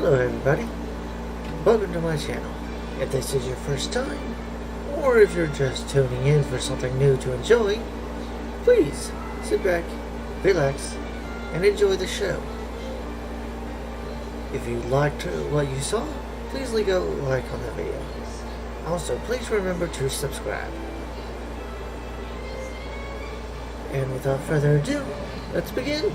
Hello everybody, welcome to my channel. If this is your first time, or if you're just tuning in for something new to enjoy, please sit back, relax, and enjoy the show. If you liked what you saw, please leave a like on the video. Also, please remember to subscribe. And without further ado, let's begin.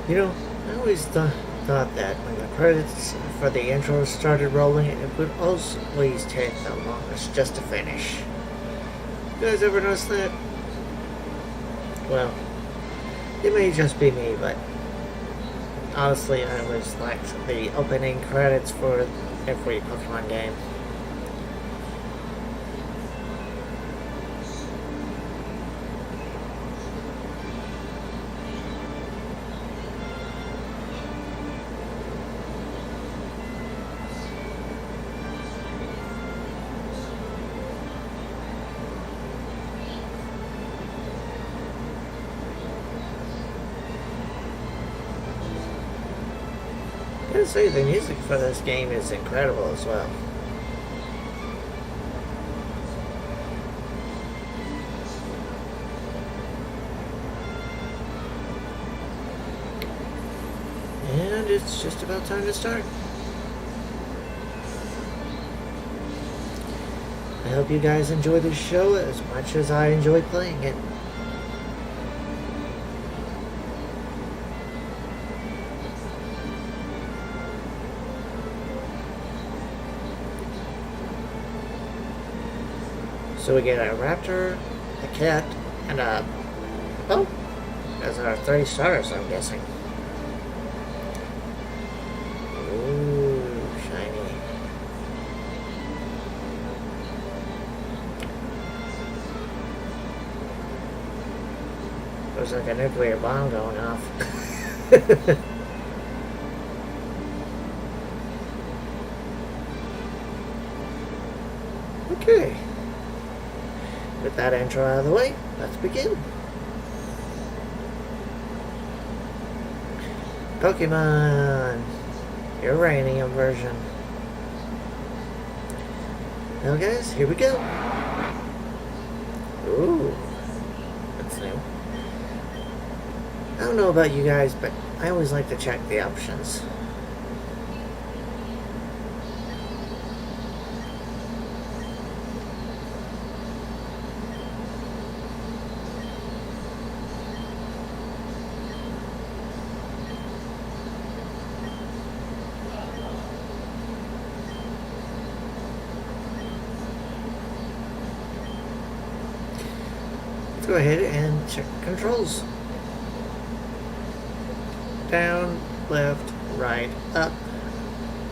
You know, I always thought that when the credits for the intro started rolling, it would always take the longest just to finish. You guys ever notice that? Well, it may just be me, but honestly, I always liked the opening credits for every Pokemon game. I gotta say, the music for this game is incredible as well. And it's just about time to start. I hope you guys enjoy this show as much as I enjoy playing it. So we get a raptor, a cat, and a... oh, those are 3 stars, I'm guessing. Ooh, shiny. Looks like a nuclear bomb going off. Okay. With that intro out of the way, let's begin. Pokemon Uranium version. Now guys, here we go. Ooh, that's new. I don't know about you guys, but I always like to check the options. Go ahead and check controls. Down, left, right, up.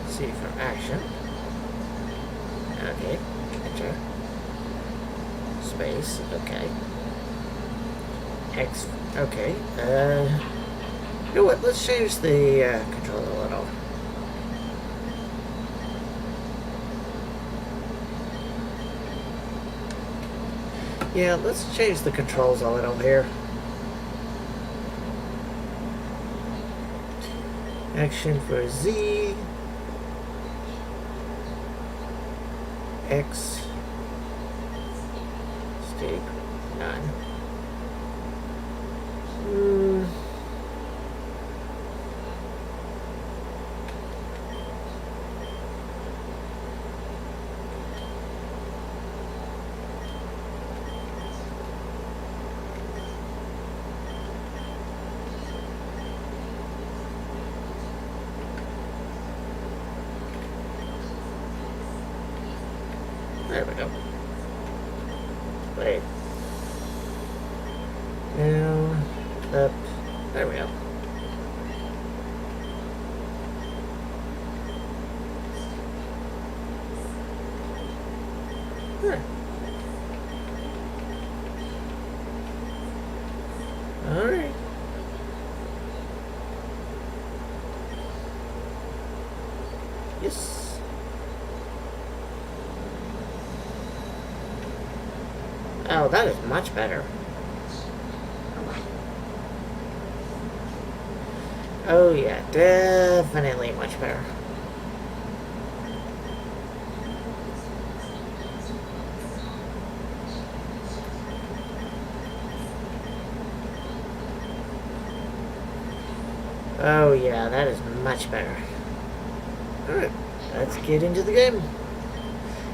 C for action. Okay, enter. Space, okay. X, okay. You know what, let's change the control a little. Yeah, let's change the controls a little here. Action for Z. X. Stick. None. There we go. Wait. Down, up. There we go. Huh. Alright. Yes. Oh, that is much better. Oh yeah, definitely much better. Oh yeah, that is much better. Alright, let's get into the game.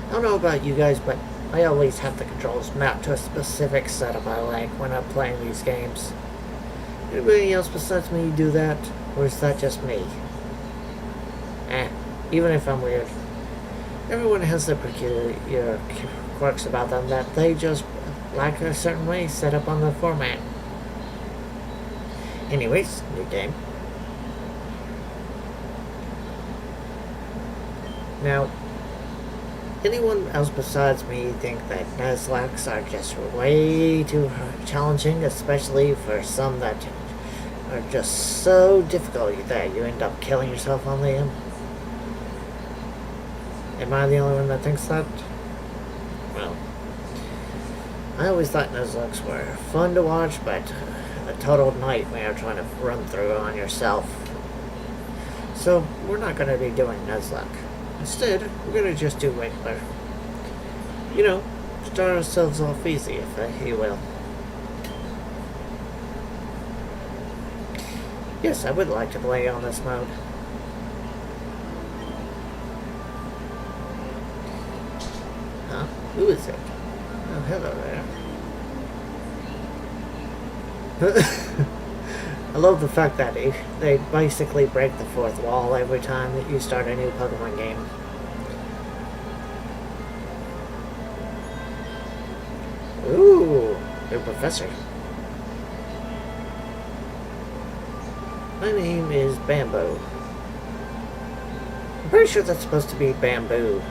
I don't know about you guys, but I always have the controls mapped to a specific setup I like when I'm playing these games. Anybody else besides me do that? Or is that just me? Even if I'm weird. Everyone has their peculiar quirks about them that they just like a certain way set up on the format. Anyways, new game. Now, anyone else besides me think that Nuzlocks are just way too challenging, especially for some that are just so difficult that you end up killing yourself on them? Am I the only one that thinks that? Well, I always thought Nuzlocks were fun to watch, but a total nightmare trying to run through on yourself. So, we're not going to be doing Nuzlocke. Instead, we're going to just do regular. You know, start ourselves off easy, if you will. Yes, I would like to play on this mode. Huh? Who is it? Oh, hello there. I love the fact that they basically break the fourth wall every time that you start a new Pokemon game. Ooh, new professor. My name is Bamboo. I'm pretty sure that's supposed to be bamboo.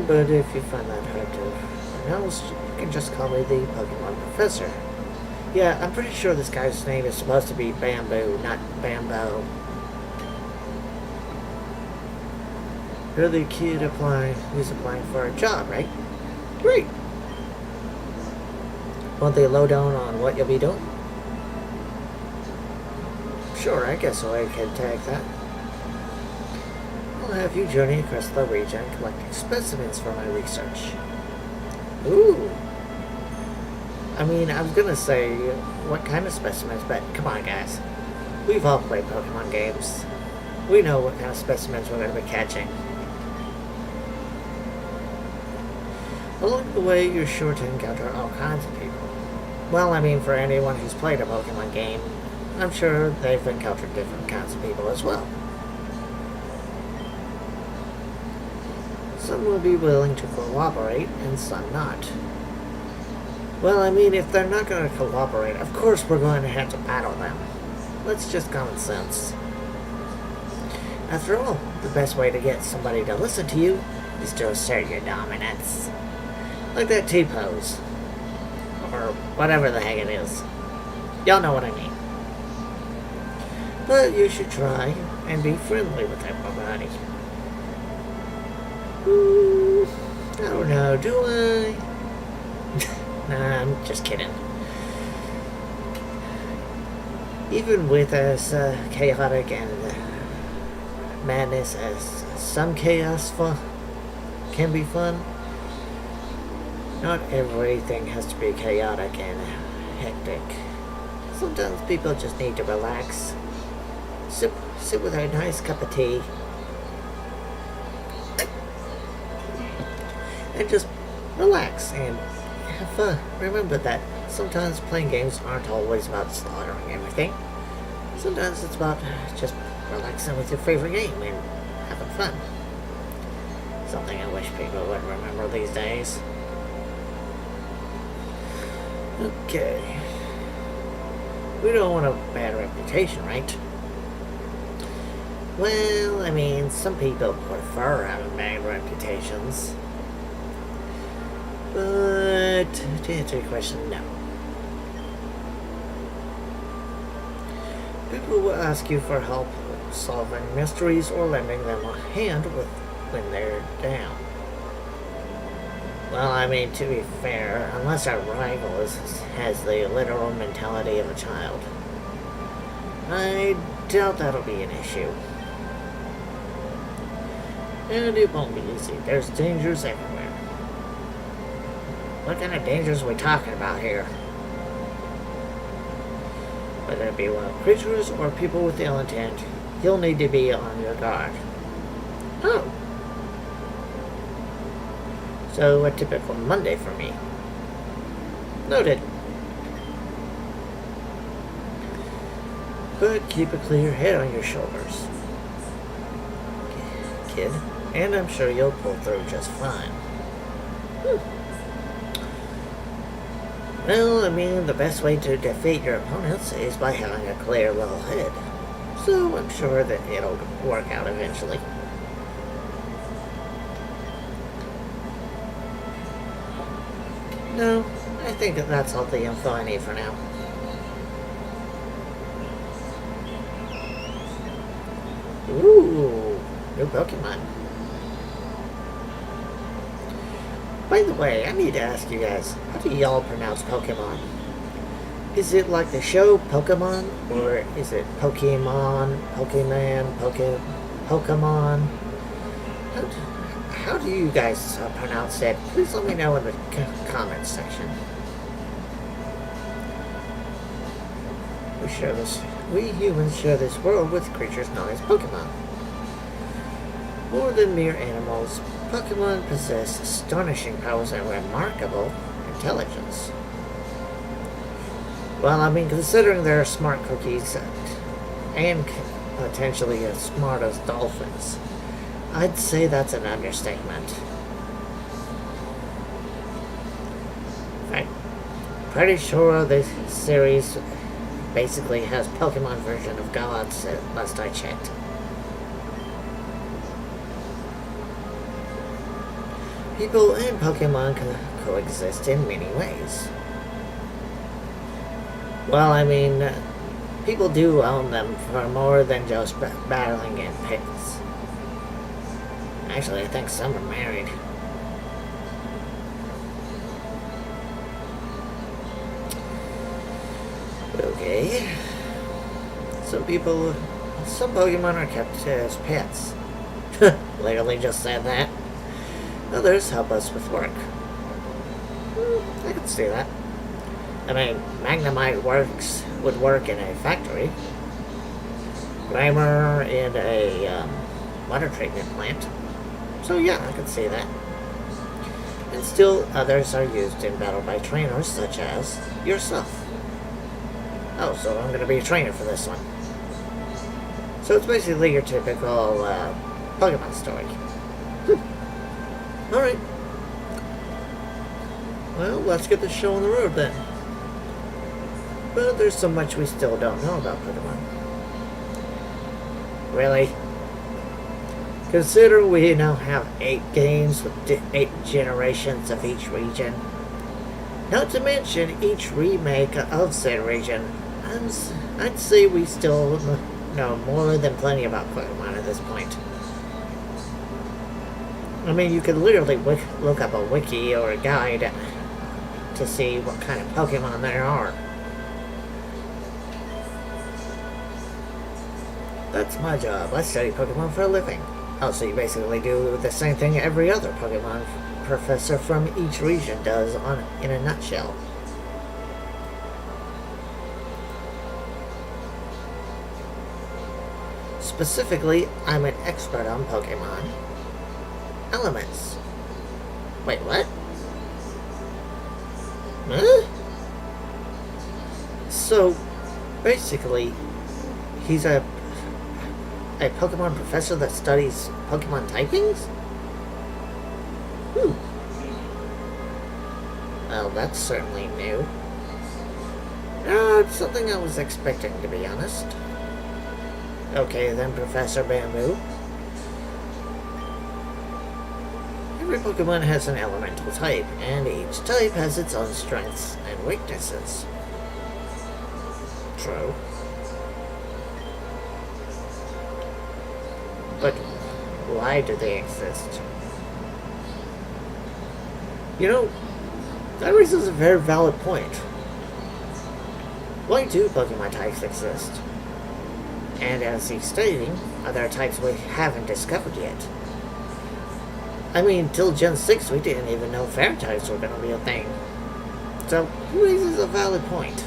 But if you find that hard to pronounce, you can just call me the Pokemon Professor. Yeah, I'm pretty sure this guy's name is supposed to be Bamboo, not Bambo. You're the kid who's applying for a job, right? Great. Want the lowdown on what you'll be doing? Sure, I guess I can take that. I'll have you journey across the region collecting specimens for my research. Ooh. I mean, I was gonna say what kind of specimens, but come on guys. We've all played Pokemon games. We know what kind of specimens we're gonna be catching. Along the way, you're sure to encounter all kinds of people. Well, I mean, for anyone who's played a Pokemon game, I'm sure they've encountered different kinds of people as well. Some will be willing to cooperate, and some not. Well, I mean, if they're not going to cooperate, of course we're going to have to battle them. That's just common sense. After all, the best way to get somebody to listen to you is to assert your dominance. Like that T-pose. Or whatever the heck it is. Y'all know what I mean. But you should try and be friendly with everybody. I don't know, do I? Nah, I'm just kidding. Even with as chaotic and madness as some chaos can be fun, not everything has to be chaotic and hectic. Sometimes people just need to relax. Sit with a nice cup of tea. And just relax and have fun. Remember that sometimes playing games aren't always about slaughtering everything. Sometimes it's about just relaxing with your favorite game and having fun. Something I wish people would remember these days. Okay. We don't want a bad reputation, right? Well, I mean, some people prefer having bad reputations. But to answer your question, no. People will ask you for help solving mysteries or lending them a hand when they're down. Well, I mean, to be fair, unless our rival has the literal mentality of a child, I doubt that'll be an issue. And it won't be easy. There's dangers everywhere. What kind of dangers are we talking about here? Whether it be wild creatures or people with ill intent, you'll need to be on your guard. Oh. So, a typical Monday for me. Noted. But keep a clear head on your shoulders, kid, and I'm sure you'll pull through just fine. Well, I mean, the best way to defeat your opponents is by having a clear, level head. So I'm sure that it'll work out eventually. No, I think that's all the info I need for now. Ooh, new Pokemon. By the way, I need to ask you guys, how do y'all pronounce Pokemon? Is it like the show Pokemon, or is it Pokemon, Pokemon, Pokemon? How do you guys pronounce it? Please let me know in the comments section. We humans share this world with creatures known as Pokemon. More than mere animals, Pokemon possess astonishing powers and remarkable intelligence. Well, I mean, considering they're smart cookies and potentially as smart as dolphins, I'd say that's an understatement. I'm pretty sure this series basically has Pokemon version of gods, last I checked. People and Pokemon can coexist in many ways. Well, I mean, people do own them for more than just battling in pits. Actually, I think some are married. Okay. Some Pokemon are kept as pets. Literally just said that. Others help us with work. I can see that. I mean, Magnemite would work in a factory. Glamour in a water treatment plant. So yeah, I can see that. And still others are used in battle by trainers such as yourself. Oh, so I'm going to be a trainer for this one. So it's basically your typical Pokemon story. Alright. Well, let's get this show on the road then. But there's so much we still don't know about Pokemon. Really? Consider we now have 8 games with 8 generations of each region. Not to mention each remake of said region. I'd say we still know more than plenty about Pokemon at this point. I mean, you could literally look up a wiki or a guide to see what kind of Pokemon there are. That's my job. I study Pokemon for a living. Oh, so you basically do the same thing every other Pokemon professor from each region does in a nutshell. Specifically, I'm an expert on Pokemon elements. Wait, what? Huh? So, basically, he's a Pokemon professor that studies Pokemon typings? Well, that's certainly new. It's something I was expecting, to be honest. Okay then, Professor Bamboo. Every Pokemon has an elemental type, and each type has its own strengths and weaknesses. True. But why do they exist? You know, that raises a very valid point. Why do Pokemon types exist? And as he's stating, are there types we haven't discovered yet? I mean, till Gen 6 we didn't even know fairy types were going to be a thing. So, he raises a valid point.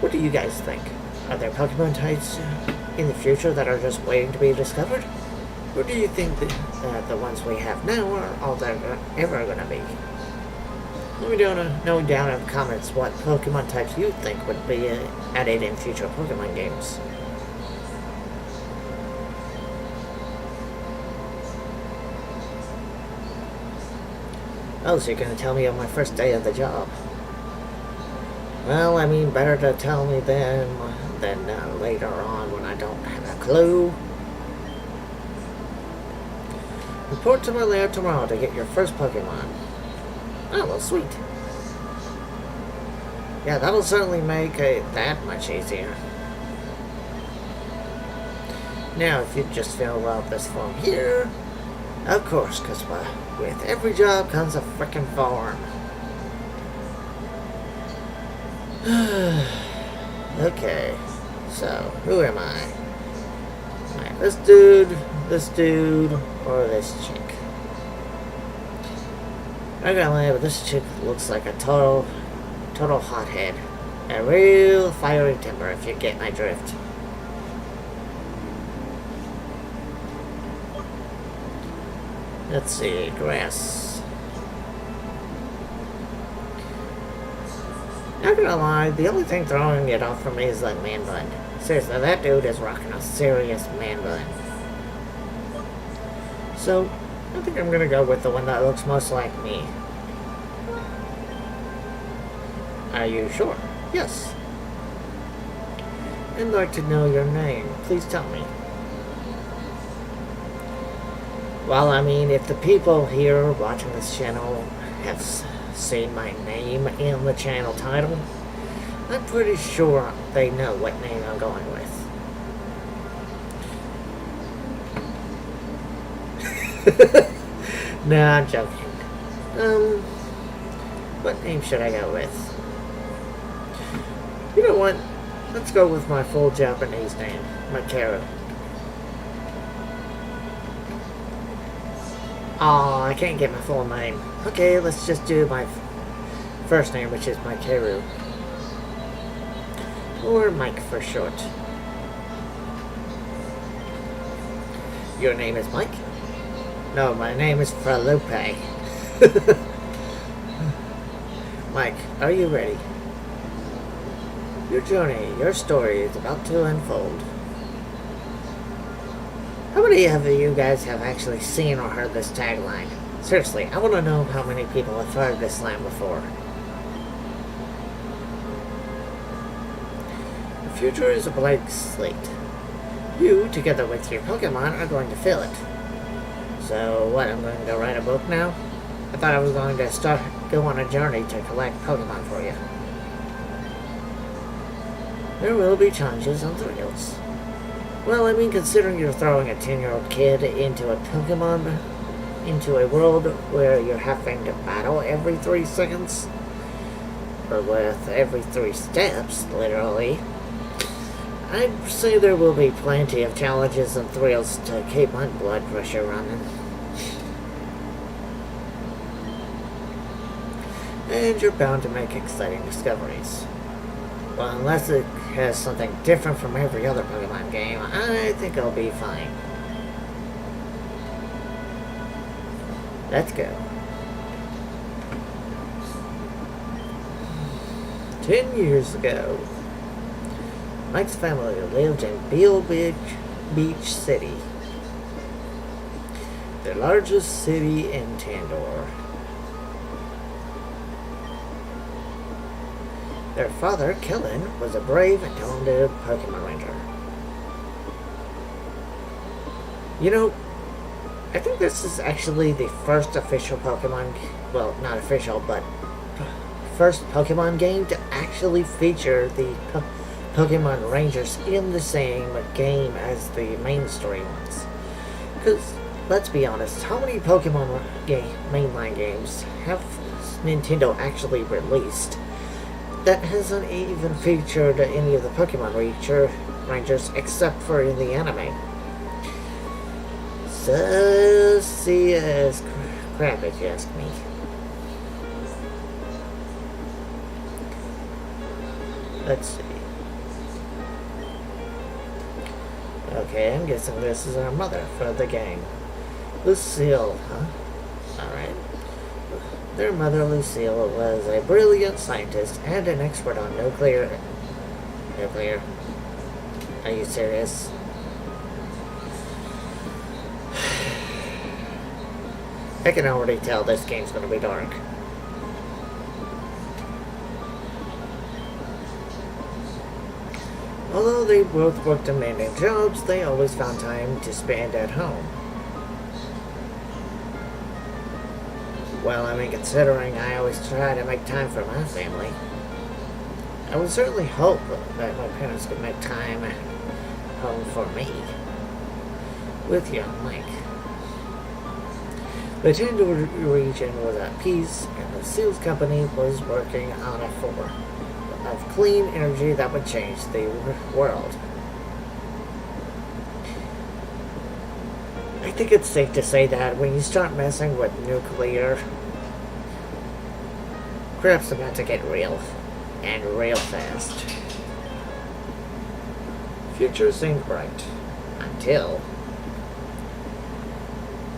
What do you guys think? Are there Pokemon types in the future that are just waiting to be discovered? Or do you think that the ones we have now are all they're ever going to be? Let me know down in the comments what Pokemon types you think would be added in future Pokemon games. Oh, so you're going to tell me on my first day of the job. Well, I mean, better to tell me then than later on when I don't have a clue. Report to my lab tomorrow to get your first Pokemon. Oh, well, sweet. Yeah, that'll certainly make it that much easier. Now, if you just fill out this form here, of course, because with every job comes a frickin' form. Okay, so who am I? Am I this dude, or this chick? I gotta lie, but this chick looks like a total hothead. A real fiery temper, if you get my drift. Let's see, grass. Not gonna lie, the only thing throwing it off for me is that man bun. Seriously, that dude is rocking a serious man bun. So, I think I'm gonna go with the one that looks most like me. Are you sure? Yes. I'd like to know your name. Please tell me. Well, I mean, if the people here watching this channel have seen my name in the channel title, I'm pretty sure they know what name I'm going with. Nah, I'm joking. What name should I go with? You know what? Let's go with my full Japanese name, Maikeru. Aw, I can't get my full name. Okay, let's just do my first name, which is Maikeru. Or Mike for short. Your name is Mike? No, my name is Felipe. Mike, are you ready? Your journey, your story is about to unfold. How many of you guys have actually seen or heard this tagline? Seriously, I want to know how many people have heard this line before. The future is a blank slate. You, together with your Pokemon, are going to fill it. So, what, I'm going to go write a book now? I thought I was going to go on a journey to collect Pokemon for you. There will be challenges and thrills. Well, I mean, considering you're throwing a 10-year-old kid into a world where you're having to battle every 3 seconds, or with every 3 steps, literally, I'd say there will be plenty of challenges and thrills to keep my blood pressure running. And you're bound to make exciting discoveries. Well, unless it has something different from every other Pokemon game, I think I'll be fine. Let's go. 10 years ago, Mike's family lived in Beale Beach City, the largest city in Tandor. Their father, Kellen, was a brave and talented Pokemon ranger. You know, I think this is actually the first official Pokemon, well, not official, but first Pokemon game to actually feature the Pokemon Rangers in the same game as the main story ones. Because, let's be honest, how many Pokemon mainline games have Nintendo actually released that hasn't even featured any of the Pokemon Rangers except for in the anime? So, see as crap if you ask me. Let's see. Okay, I'm guessing this is our mother for the game. Lucille, huh? Alright. Their mother, Lucille, was a brilliant scientist and an expert on nuclear... Are you serious? I can already tell this game's gonna be dark. Although they both worked demanding jobs, they always found time to spend at home. Well, I mean, considering I always try to make time for my family, I would certainly hope that my parents could make time at home for me. With young Mike. The Tandor region was at peace, and Lucille's company was working on a form of clean energy that would change the world. I think it's safe to say that when you start messing with nuclear, crap's about to get real, and real fast. Future seemed bright, until...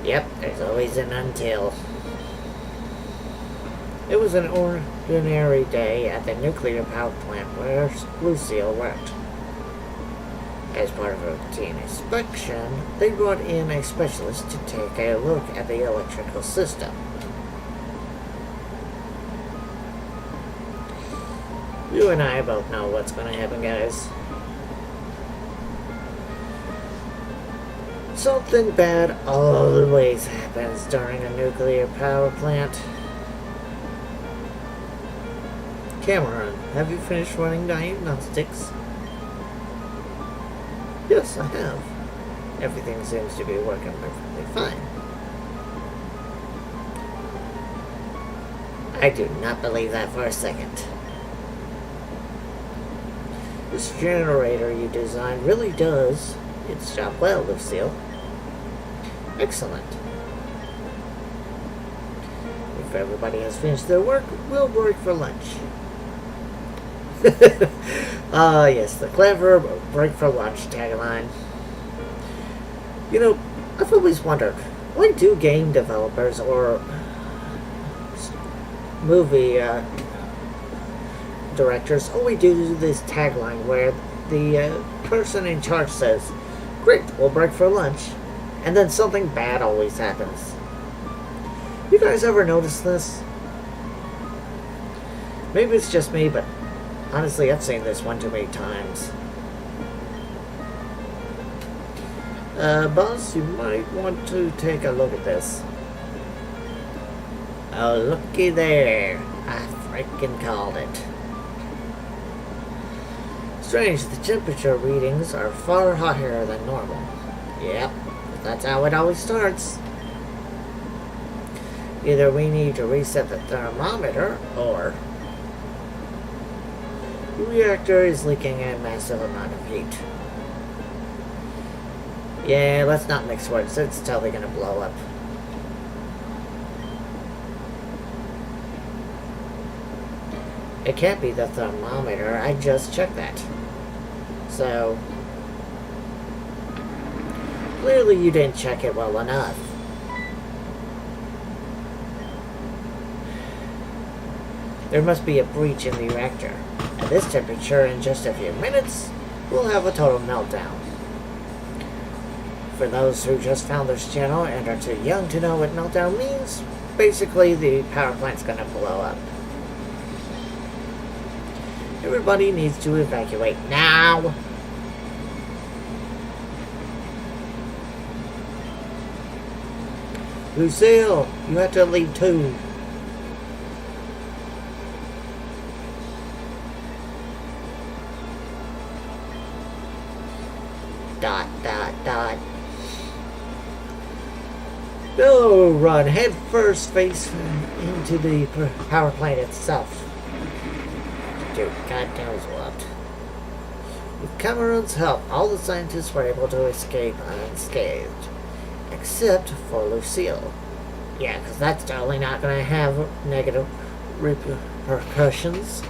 Yep, there's always an until. It was an ordinary day at the nuclear power plant where Lucille worked. As part of a routine inspection, they brought in a specialist to take a look at the electrical system. You and I both know what's going to happen, guys. Something bad always happens during a nuclear power plant. Cameron, have you finished running diagnostics? Yes, I have. Everything seems to be working perfectly fine. I do not believe that for a second. This generator you designed really does its job well, Lucille. Excellent. If everybody has finished their work, we'll break for lunch. Yes, the clever break for lunch tagline. You know, I've always wondered, why do game developers or movie directors always do this tagline where the person in charge says, "Great, we'll break for lunch," and then something bad always happens. You guys ever notice this? Maybe it's just me, but honestly, I've seen this one too many times. Boss, you might want to take a look at this. Oh, looky there. I freaking called it. Strange, the temperature readings are far higher than normal. Yep, that's how it always starts. Either we need to reset the thermometer, or the reactor is leaking a massive amount of heat. Yeah, let's not mix words. It's totally gonna blow up. It can't be the thermometer. I just checked that. So, clearly you didn't check it well enough. There must be a breach in the reactor. At this temperature, in just a few minutes, we'll have a total meltdown. For those who just found this channel and are too young to know what meltdown means, basically the power plant's gonna blow up. Everybody needs to evacuate now! Lucille, you have to leave too. Dot, dot, dot. No, run head first face into the power plant itself. Do God knows what. With Cameron's help, all the scientists were able to escape unscathed. Except for Lucille. Yeah, because that's totally not going to have negative repercussions.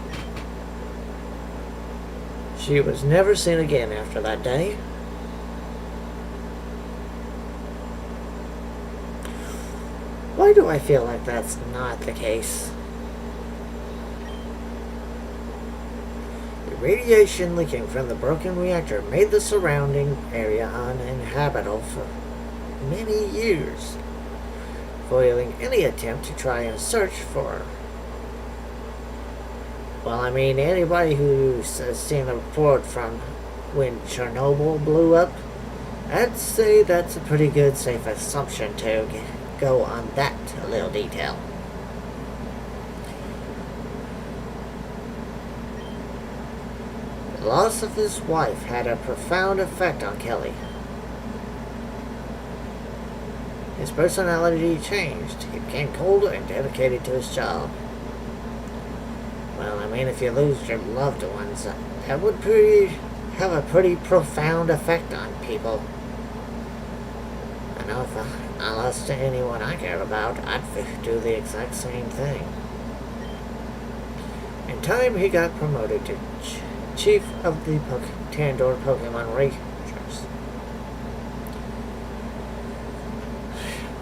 She was never seen again after that day. Why do I feel like that's not the case? The radiation leaking from the broken reactor made the surrounding area uninhabitable for many years, foiling any attempt to try and search for her. Well, I mean, anybody who's seen a report from when Chernobyl blew up, I'd say that's a pretty good safe assumption to go on that little detail. The loss of his wife had a profound effect on Kelly. His personality changed. He became colder and dedicated to his job. Well, I mean, if you lose your loved ones, that would have a pretty profound effect on people. I know if I lost anyone I cared about, I'd do the exact same thing. In time, he got promoted to chief of the Tandor Pokemon Rangers.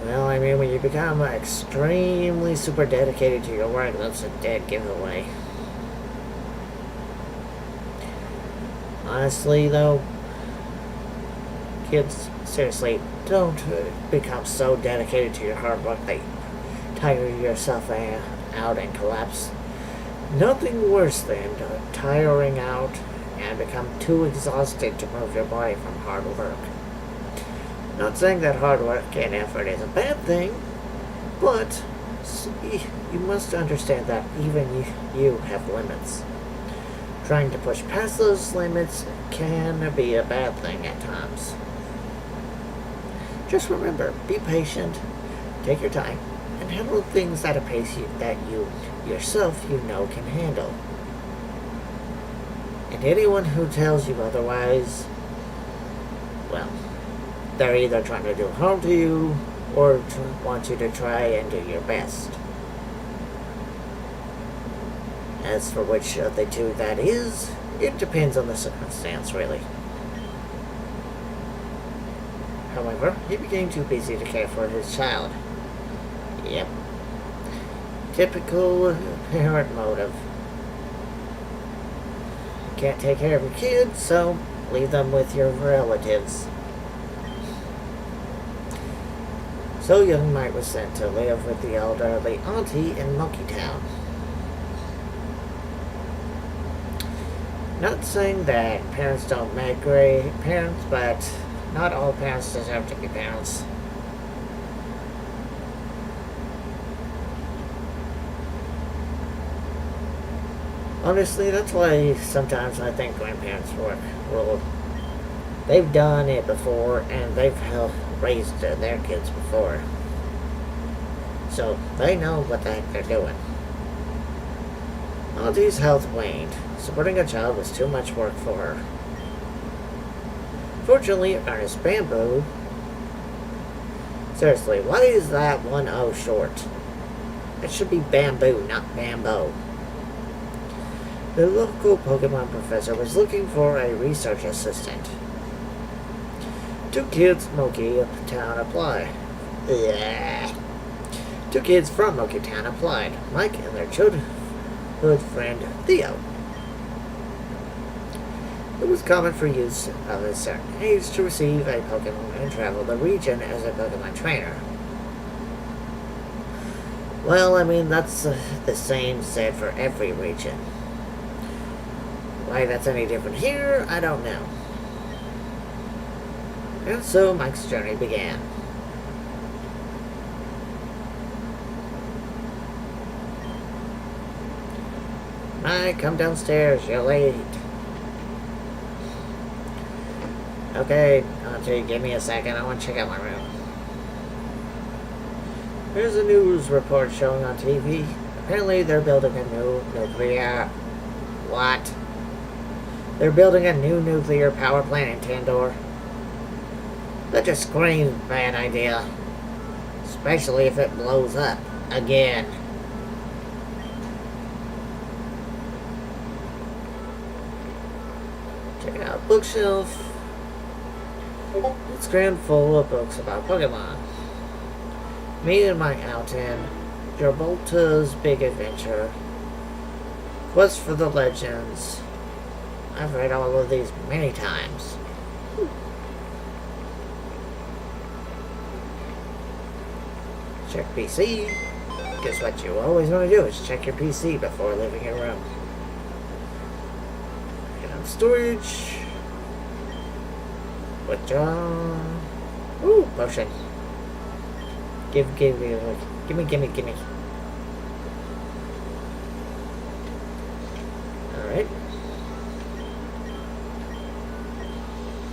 Well, I mean, when you become extremely super dedicated to your work, that's a dead giveaway. Honestly, though, kids, seriously, don't become so dedicated to your hard work that you tire yourself out and collapse. Nothing worse than tiring out and become too exhausted to move your body from hard work. Not saying that hard work and effort is a bad thing, but you must understand that even you have limits. Trying to push past those limits can be a bad thing at times. Just remember, be patient, take your time, and handle things at a pace that you yourself can handle. And anyone who tells you otherwise, well, they're either trying to do harm to you or want you to try and do your best. As for which of the two that is, it depends on the circumstance, really. However, he became too busy to care for his child. Yep. Typical parent motive. Can't take care of your kids, so leave them with your relatives. So young Mike was sent to live with the elderly auntie in Monkey Town. Not saying that parents don't make great parents, but not all parents deserve to be parents. Honestly, that's why sometimes I think grandparents work. Well, they've done it before, and they've raised their kids before. So, they know what the heck they're doing. Auntie's health waned. Supporting a child was too much work for her. Fortunately, Ernest Bamboo... Seriously, why is that one O short? It should be bamboo, not bamboo. The local Pokemon professor was looking for a research assistant. 2 kids from Monkey Town applied. Two kids from Monkey Town applied. Mike and their childhood friend, Theo. It was common for youths of a certain age to receive a Pokemon and travel the region as a Pokemon trainer. Well, I mean, that's the same said for every region. Why that's any different here, I don't know. And so Mike's journey began. Mike, come downstairs. You're late. Okay, Auntie, give me a second. I want to check out my room. There's a news report showing on TV. Apparently they're building a new nuclear... What? They're building a new nuclear power plant in Tandor. That just screams bad idea. Especially if it blows up. Again. Check out bookshelf. It's crammed full of books about Pokemon. Me and Mike Alton, Gibraltar's Big Adventure, Quest for the Legends. I've read all of these many times. Check PC. Guess what you always want to do is check your PC before leaving your room. Get on storage. Withdraw. Ooh, potion. Gimme. Alright.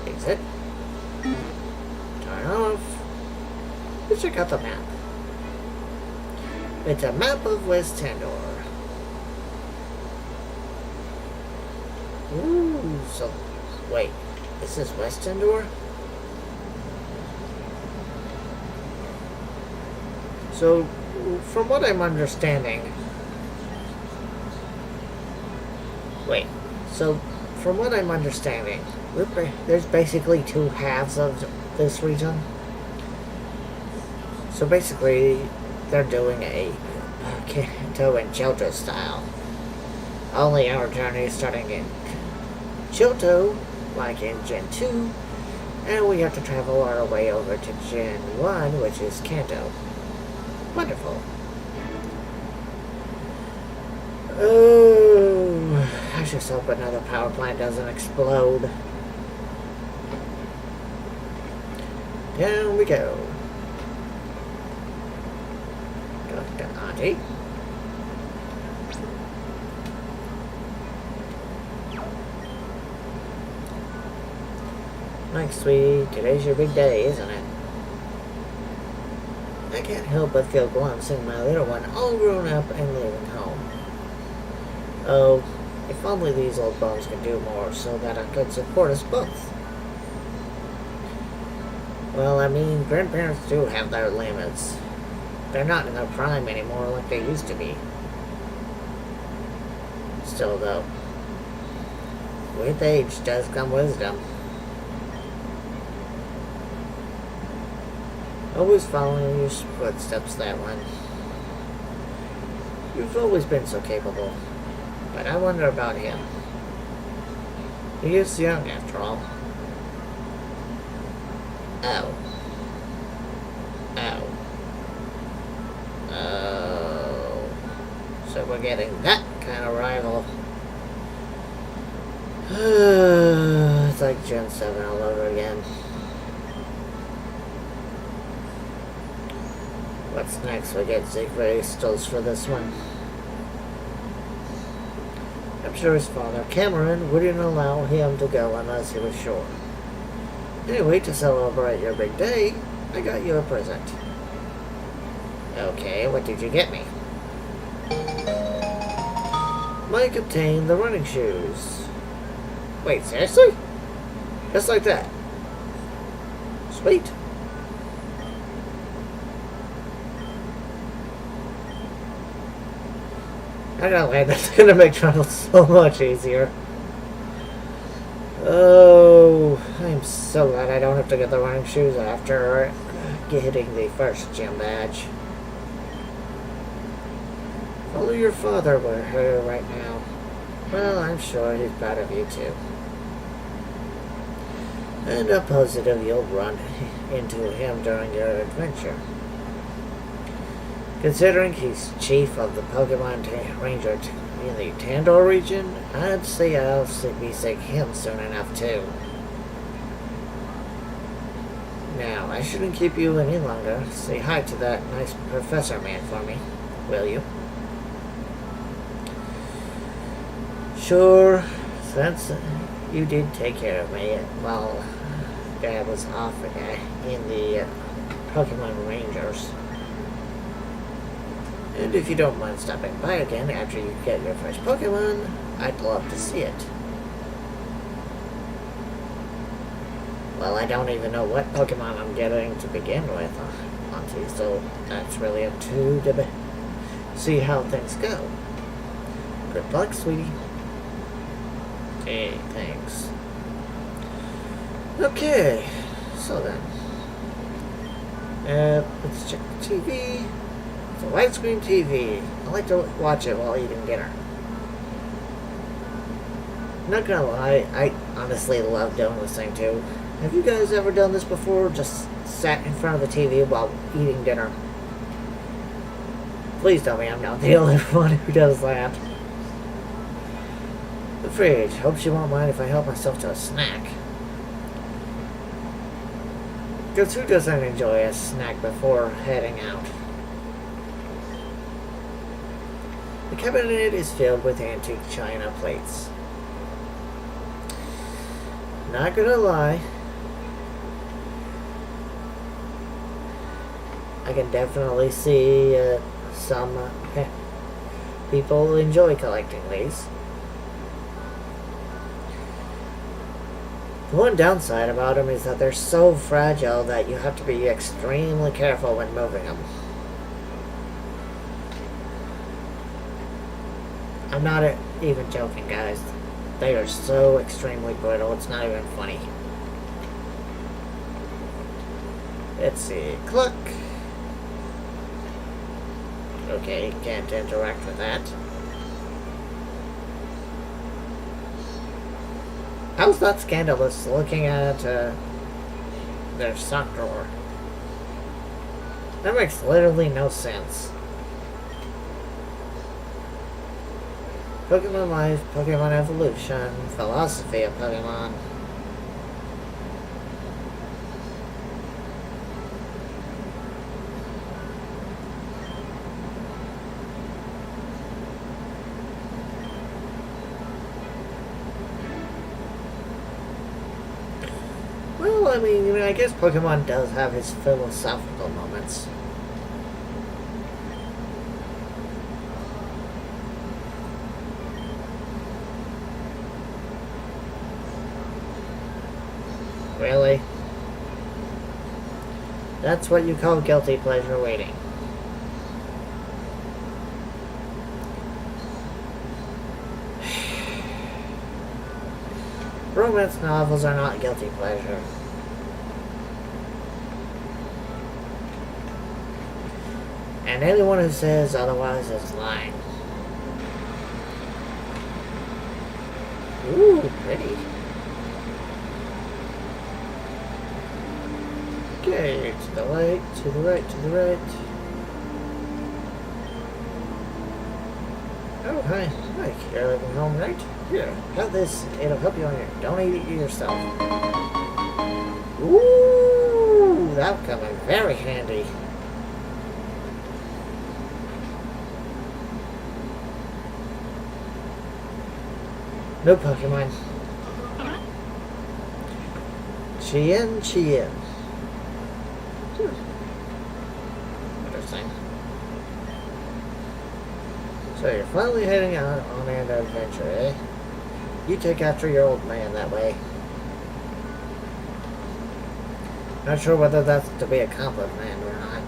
Exit. Turn off. Let's check out the map. It's a map of West Tandor. Ooh, so... Wait. Is this West Tandor? So, from what I'm understanding... Wait. So, from what I'm understanding, there's basically two halves of this region. So basically, they're doing a Kanto and Johto style. Only our journey is starting in Johto, like in Gen 2, and we have to travel our way over to Gen 1, which is Kanto. Wonderful. Oh, I just hope another power plant doesn't explode. Down we go. Dr. Auntie. Thanks, sweetie. Today's your big day, isn't it? I can't help but feel glum seeing my little one all grown up and leaving home. Oh, if only these old bones could do more so that I could support us both. Well, I mean, grandparents do have their limits. They're not in their prime anymore like they used to be. Still, though, with age does come wisdom. Always following your footsteps, that one. You've always been so capable. But I wonder about him. He is young, after all. Oh. Oh. Oh. So we're getting that kind of rival. It's like Gen 7 all over again. What's next? We get Siegfried Stills for this one. I'm sure his father, Cameron, wouldn't allow him to go unless he was sure. Anyway, to celebrate your big day, I got you a present. Okay, what did you get me? Mike obtained the running shoes. Wait, seriously? Just like that? Sweet. I got land. That's gonna make travel so much easier. Oh, I'm so glad I don't have to get the running shoes after getting the first gym badge. Follow your father we're here right now. Well, I'm sure he's proud of you too. And I'm positive you'll run into him during your adventure. Considering he's chief of the Pokemon Ranger in the Tandor region, I'd say I'll be seeing him soon enough too. Now, I shouldn't keep you any longer. Say hi to that nice professor man for me, will you? sure, since you did take care of me while Dad was off in the Pokemon Rangers. And if you don't mind stopping by again after you get your first Pokemon, I'd love to see it. Well, I don't even know what Pokemon I'm getting to begin with, Auntie, so that's really up to see how things go. Good luck, sweetie. Hey, thanks. Okay, so then. Let's check the TV. It's a widescreen TV. I like to watch it while eating dinner. Not gonna lie, I honestly love doing this thing too. Have you guys ever done this before? Just sat in front of the TV while eating dinner? Please tell me I'm not the only one who does that. The fridge. Hope she won't mind if I help myself to a snack. Because who doesn't enjoy a snack before heading out? The cabinet is filled with antique china plates. Not gonna lie, I can definitely see some people enjoy collecting these. The one downside about them is that they're so fragile that you have to be extremely careful when moving them. I'm not even joking, guys. They are so extremely brittle, it's not even funny. Let's see. Cluck. Okay, can't interact with that. How's that scandalous looking at their sock drawer? That makes literally no sense. Pokemon Life, Pokemon Evolution, Philosophy of Pokemon. Well, I mean, I guess Pokemon does have its philosophical moments. Really? That's what you call guilty pleasure waiting. Romance novels are not guilty pleasure. And anyone who says otherwise is lying. Ooh, pretty. Okay, to the right, to the right, to the right. Oh, hi. Mike, you're living home, right? Here, have this. It'll help you on your... Don't eat it yourself. Ooh, that'll come in very handy. No Pokemon. Chien. Interesting. So you're finally heading out on an adventure, eh? You take after your old man that way. Not sure whether that's to be a compliment or not.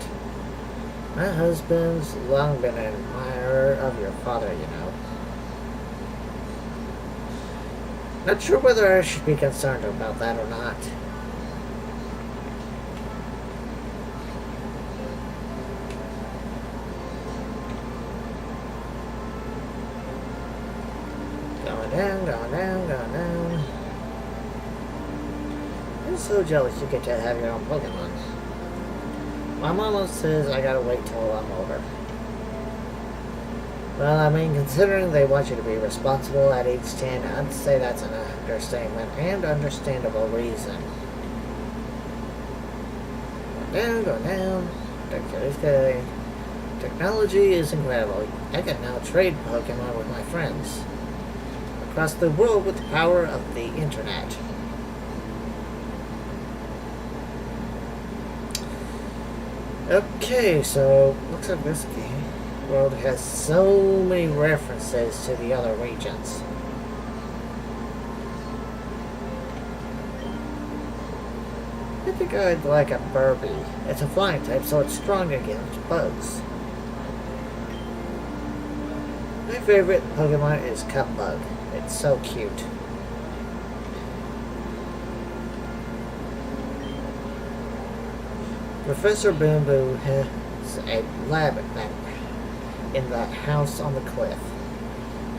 My husband's long been an admirer of your father, you know. Not sure whether I should be concerned about that or not. Going down. I'm so jealous you get to have your own Pokemon. My mama says I gotta wait till I'm older. Well, I mean, considering they want you to be responsible at age 10, I'd say that's an understatement and understandable reason. Go down. Okay. Technology is incredible. I can now trade Pokemon with my friends. across the world with the power of the internet. Okay, so looks like this world has so many references to the other regions. I think I'd like a Burby. It's a flying type, so it's strong against bugs. My favorite Pokemon is Cupbug. It's so cute. Professor Boom Boo has a lab in that house on the cliff.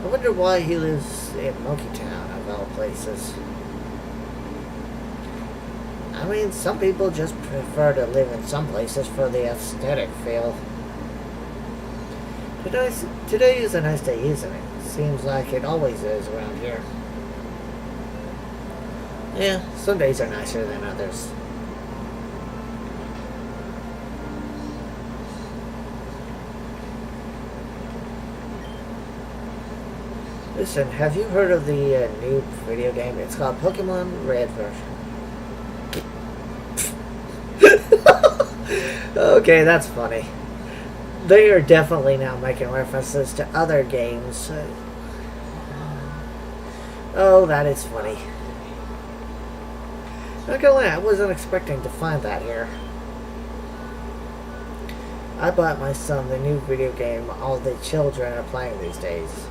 I wonder why he lives in Monkey Town, of all places. I mean, some people just prefer to live in some places for the aesthetic feel. Today is a nice day, isn't it? Seems like it always is around here. Yeah, some days are nicer than others. Listen, have you heard of the new video game? It's called Pokemon Red version. Okay, that's funny. They are definitely now making references to other games. Oh, that is funny. Not gonna lie, I wasn't expecting to find that here. I bought my son the new video game all the children are playing these days.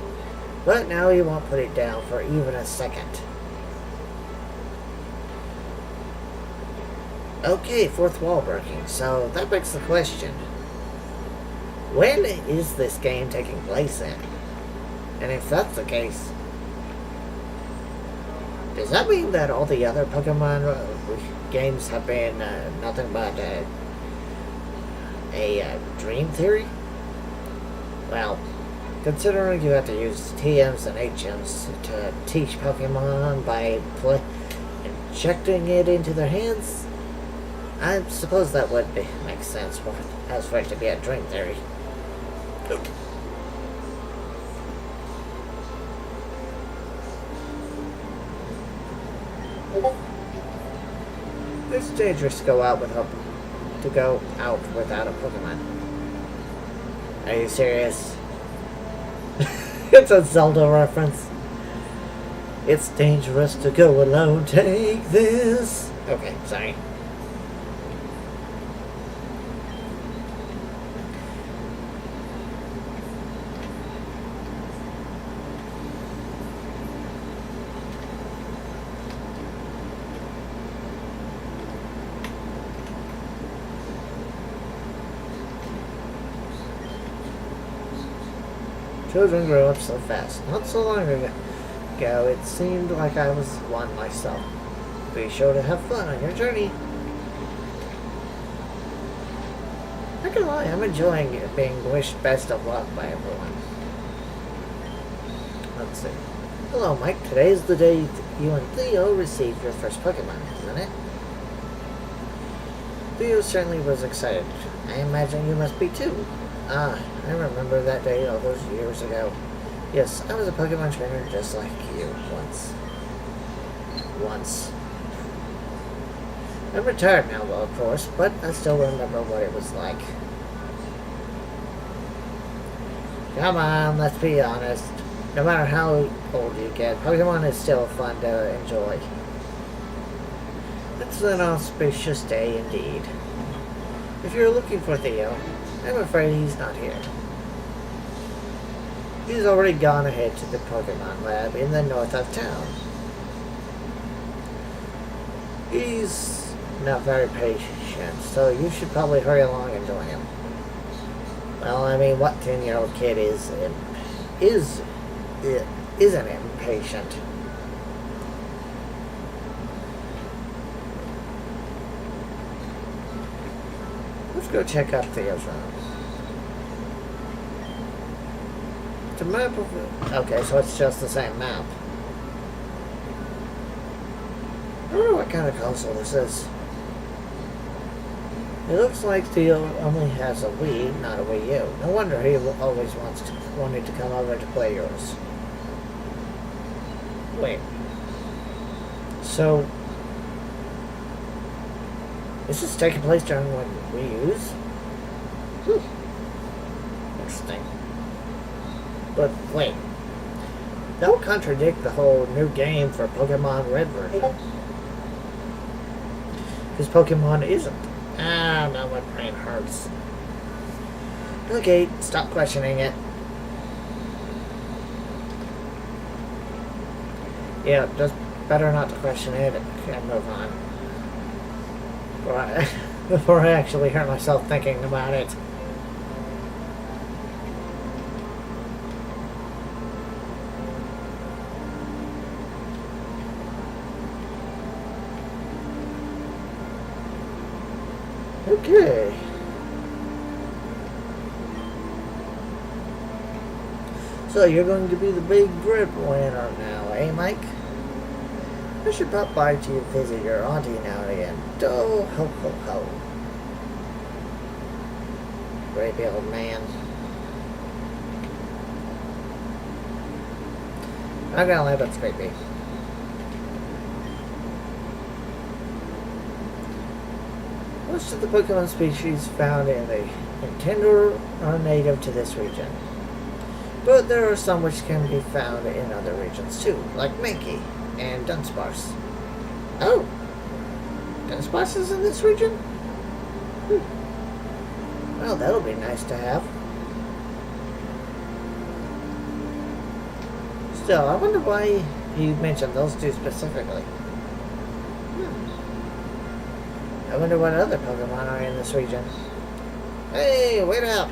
But now he won't put it down for even a second. Okay, fourth wall breaking. So that begs the question. When is this game taking place in? And if that's the case, does that mean that all the other Pokemon games have been nothing but a dream theory? Well, considering you have to use TMs and HMs to teach Pokemon by injecting it into their hands, I suppose that would make sense as for it to be a dream theory. It's dangerous to go out without a Pokemon. Are you serious? It's a Zelda reference. It's dangerous to go alone. Take this. Okay, sorry. Children grow up so fast. Not so long ago, it seemed like I was one myself. Be sure to have fun on your journey. Not gonna lie, I'm enjoying it being wished best of luck by everyone. Let's see. Hello, Mike. Today is the day you and Theo received your first Pokemon, isn't it? Theo certainly was excited. I imagine you must be too. Ah, I remember that day all those years ago. Yes, I was a Pokemon trainer just like you once. I'm retired now, though, of course, but I still remember what it was like. Come on, let's be honest. No matter how old you get, Pokemon is still fun to enjoy. It's an auspicious day indeed. If you're looking for Theo, I'm afraid he's not here. He's already gone ahead to the Pokemon lab in the north of town. He's not very patient, so you should probably hurry along and join him. Well, I mean, what 10-year-old kid isn't impatient? Let's go check out Theo's room. It's a map of it. Okay, so it's just the same map. I don't know what kind of console this is. It looks like Theo only has a Wii, not a Wii U. No wonder he always wanted to come over to play yours. Wait. So, is this taking place during when we use? Interesting. But wait. That would contradict the whole new game for Pokemon Red version. Because Pokemon isn't. Ah, now my brain hurts. Okay, stop questioning it. Yeah, just better not to question it and move on. Before I actually hurt myself thinking about it. Okay. So you're going to be the big breadwinner now, eh, Mike? I should pop by to visit your auntie now and again. Oh, ho, ho, ho. Great big old man. I'm gonna lie, that's creepy. Most of the Pokemon species found in Tandor are native to this region. But there are some which can be found in other regions too, like Mankey and Dunsparce. Oh! Dunsparce is in this region? Well, that'll be nice to have. Still, I wonder why he mentioned those two specifically. I wonder what other Pokemon are in this region. Hey, wait up!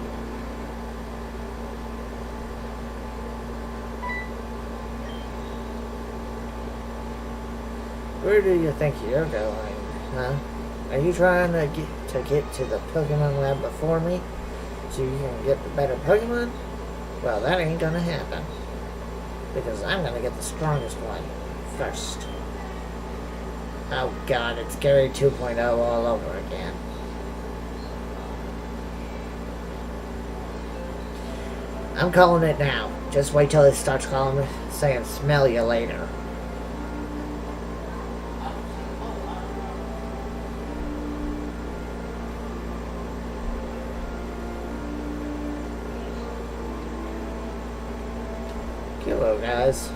Where do you think you're going, huh? Are you trying to get to the Pokemon lab before me so you can get the better Pokemon? Well, that ain't gonna happen. Because I'm gonna get the strongest one first. Oh god, it's Gary 2.0 all over again. I'm calling it now. Just wait till it starts calling me, saying smell you later. Hello, guys.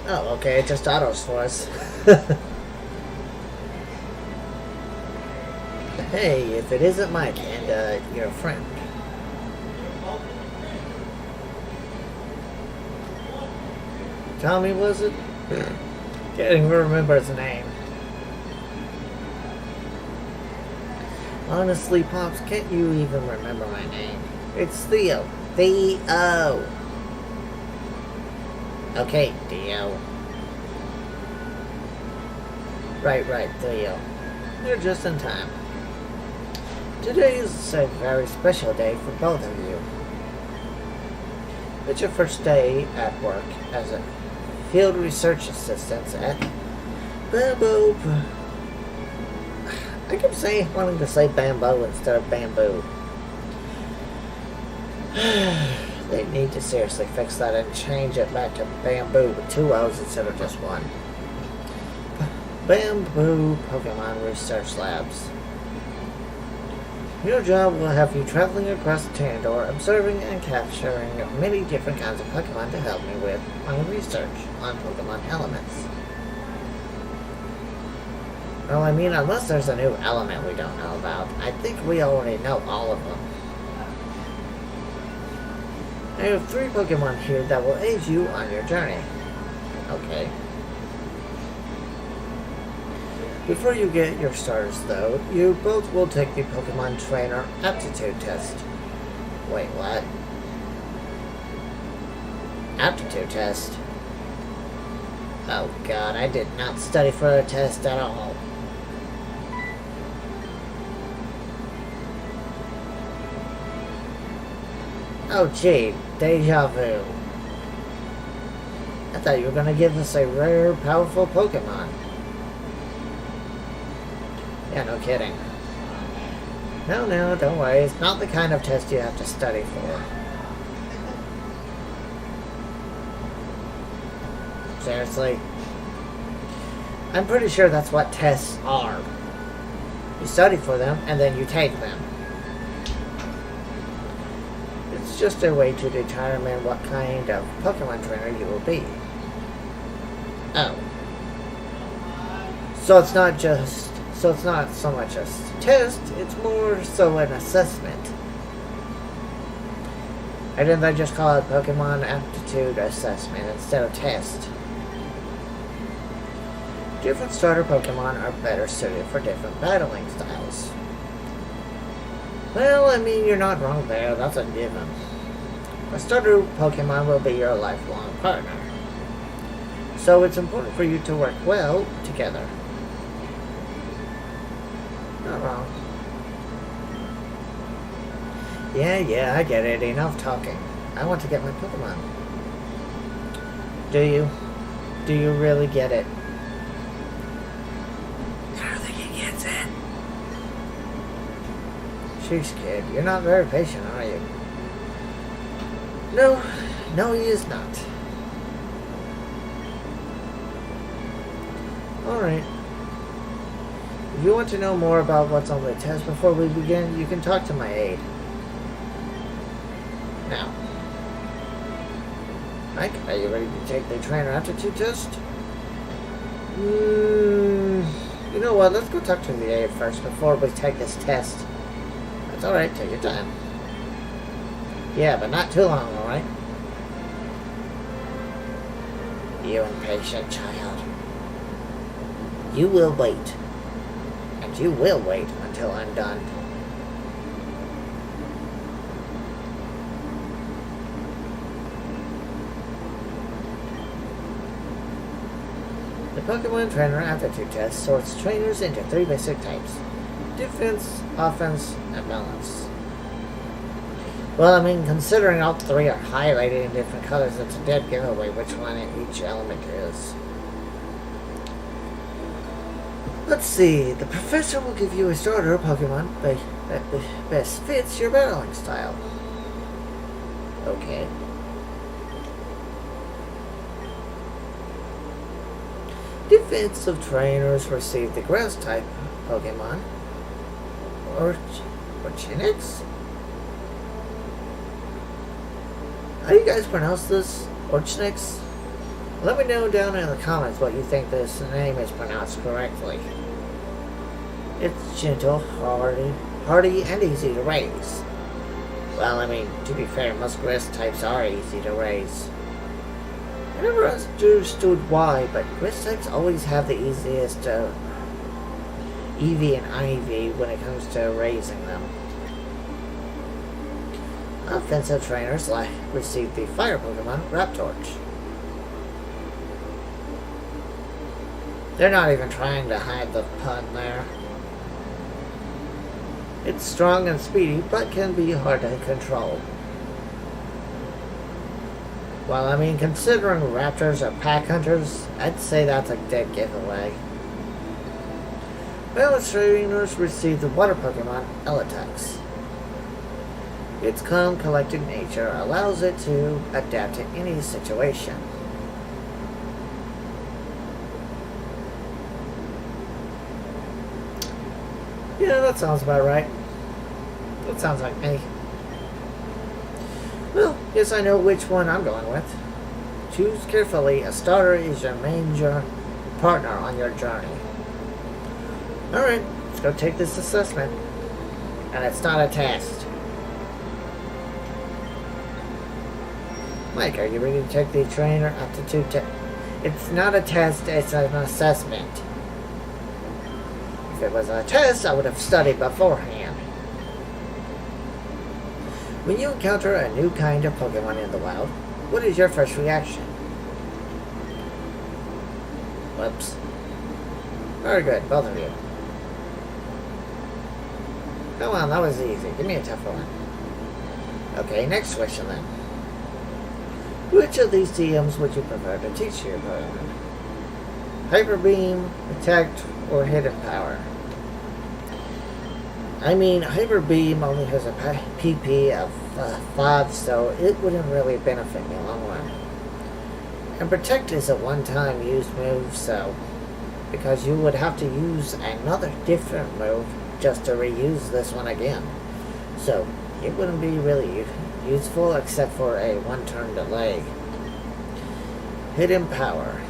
Oh, okay, it just autos for us. Hey, if it isn't Mike and your friend. Tommy, was it? Can't even remember his name. Honestly, Pops, can't you even remember my name? It's Theo. Theo. Okay, Theo. Right, Theo. You're just in time. Today is a very special day for both of you. It's your first day at work as a field research assistant at Bamboo. I keep wanting to say bamboo instead of bamboo. They need to seriously fix that and change it back to bamboo with 2 O's instead of just one. Bamboo Pokemon Research Labs. Your job will have you traveling across Tandor, observing and capturing many different kinds of Pokemon to help me with my research on Pokemon elements. Well, I mean, unless there's a new element we don't know about, I think we already know all of them. I have 3 Pokemon here that will aid you on your journey. Okay. Before you get your starters, though, you both will take the Pokemon Trainer Aptitude test. Wait, what? Aptitude test? Oh god, I did not study for the test at all. Oh gee, deja vu. I thought you were gonna give us a rare, powerful Pokemon. Yeah, no kidding. No, don't worry. It's not the kind of test you have to study for. Seriously? I'm pretty sure that's what tests are. You study for them, and then you take them. It's just a way to determine what kind of Pokemon trainer you will be. Oh. So it's not so much a test, it's more so an assessment. Why didn't they just call it Pokemon Aptitude Assessment instead of test? Different starter Pokemon are better suited for different battling styles. Well, I mean, you're not wrong there, that's a given. A starter Pokemon will be your lifelong partner. So it's important for you to work well together. Not wrong. Yeah, I get it. Enough talking. I want to get my Pokemon. Do you? Do you really get it? I don't think he gets it. Jeez, kid. You're not very patient, are you? No, he is not. Alright. If you want to know more about what's on the test before we begin, you can talk to my aide. Now. Mike, are you ready to take the trainer aptitude test? You know what, let's go talk to the aide first before we take this test. That's alright, take your time. Yeah, but not too long, alright? You impatient child. You will wait. And you will wait until I'm done. The Pokemon Trainer Aptitude Test sorts trainers into 3 basic types: defense, offense, and balance. Well, I mean, considering all 3 are highlighted in different colors, it's a dead giveaway which one each element is. Let's see, the professor will give you a starter Pokemon that best fits your battling style. Okay. Defensive trainers receive the grass type Pokemon, Orchinix? How do you guys pronounce this? Orchinix? Let me know down in the comments what you think this name is pronounced correctly. It's gentle, hardy, and easy to raise. Well, I mean, to be fair, most grass types are easy to raise. I never understood why, but grass types always have the easiest EV and IV when it comes to raising them. Offensive trainers receive the fire Pokemon Raptorch. They're not even trying to hide the pun there. It's strong and speedy, but can be hard to control. Well, I mean, considering raptors are pack hunters, I'd say that's a dead giveaway. Balance trainers receive the water Pokemon Elitex. Its calm, collected nature allows it to adapt to any situation. Yeah, that sounds about right. That sounds like me. Well, guess I know which one I'm going with. Choose carefully. A starter is your main partner on your journey. Alright, let's go take this assessment. And it's not a test. Mike, are you ready to take the trainer aptitude test? It's not a test, it's an assessment. If it was a test, I would have studied beforehand. When you encounter a new kind of Pokemon in the wild, what is your first reaction? Whoops. Very good, both of you. Come on, that was easy. Give me a tougher one. Okay, next question then. Which of these TMs would you prefer to teach your Pokemon? Hyper Beam, Protect, or Hidden Power? I mean, Hyper Beam only has a PP of 5, so it wouldn't really benefit me in the long run. And Protect is a one-time used move, so because you would have to use another different move just to reuse this one again. So it wouldn't be really useful except for a one-turn delay. Hidden Power.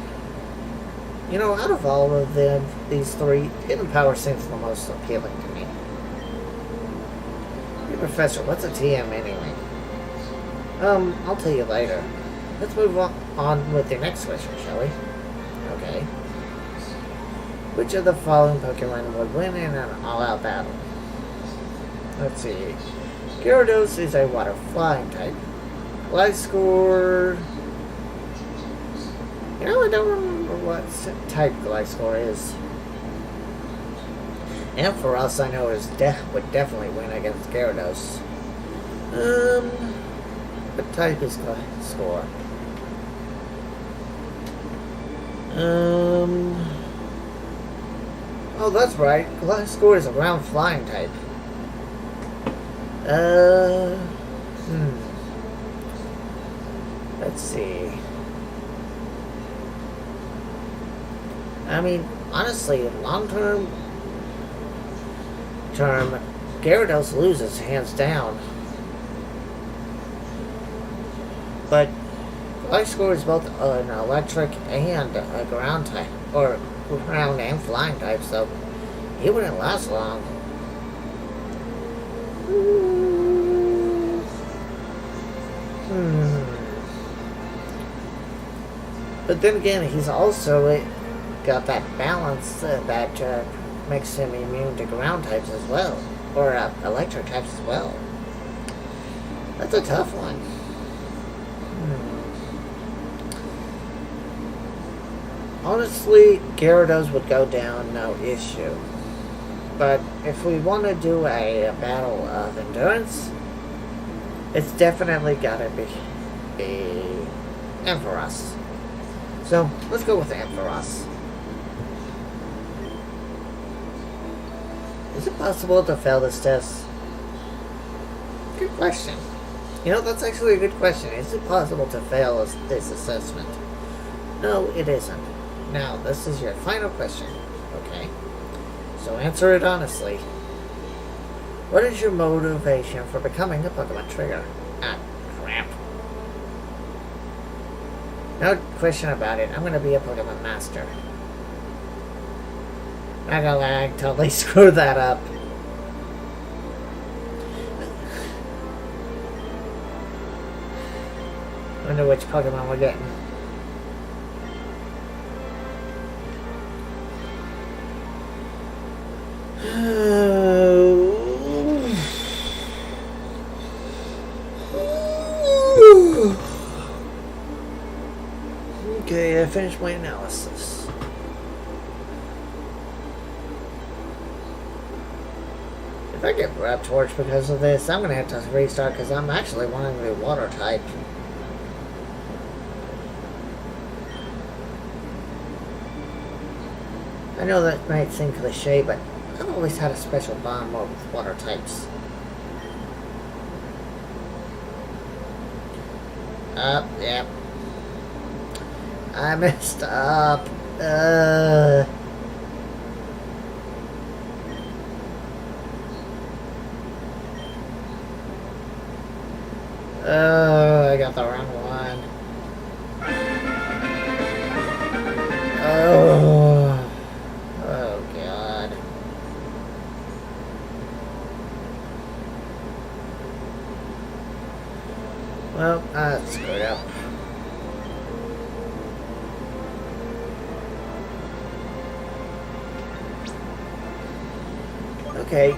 You know, out of all of these three, Hidden Power seems the most appealing to me. Hey, Professor, what's a TM anyway? I'll tell you later. Let's move on with the next question, shall we? Okay. Which of the following Pokemon would win in an all-out battle? Let's see. Gyarados is a water flying type. Gliscor... You know, I don't remember what type Gliscor is. Ampharos, I know, would definitely win against Gyarados. What type is Gliscor? Oh, that's right. Gliscor is a ground flying type. Let's see. I mean, honestly, long-term Gyarados loses hands down. But Gliscor is both an electric and a ground type, or ground and flying type, so he wouldn't last long. But then again, he's also got that balance that makes him immune to ground types as well, or electric types as well. That's a tough one. Honestly, Gyarados would go down, no issue. But if we want to do a battle of endurance, it's definitely gotta be Ampharos. So, let's go with Ampharos. Is it possible to fail this test? Good question. You know, that's actually a good question. Is it possible to fail this assessment? No, it isn't. Now, this is your final question, okay? So answer it honestly. What is your motivation for becoming a Pokemon trainer? Ah, crap. No question about it. I'm gonna be a Pokemon master. Not gonna lie, I totally screwed that up. I wonder which Pokemon we're getting. Okay, I finished my analysis. If I get Grab Torch because of this, I'm gonna have to restart because I'm actually wanting to be water type. I know that might seem cliche, but I've always had a special bond with water types. Yep. I messed up. I got the wrong one. Oh God. Well, I screwed up. Okay.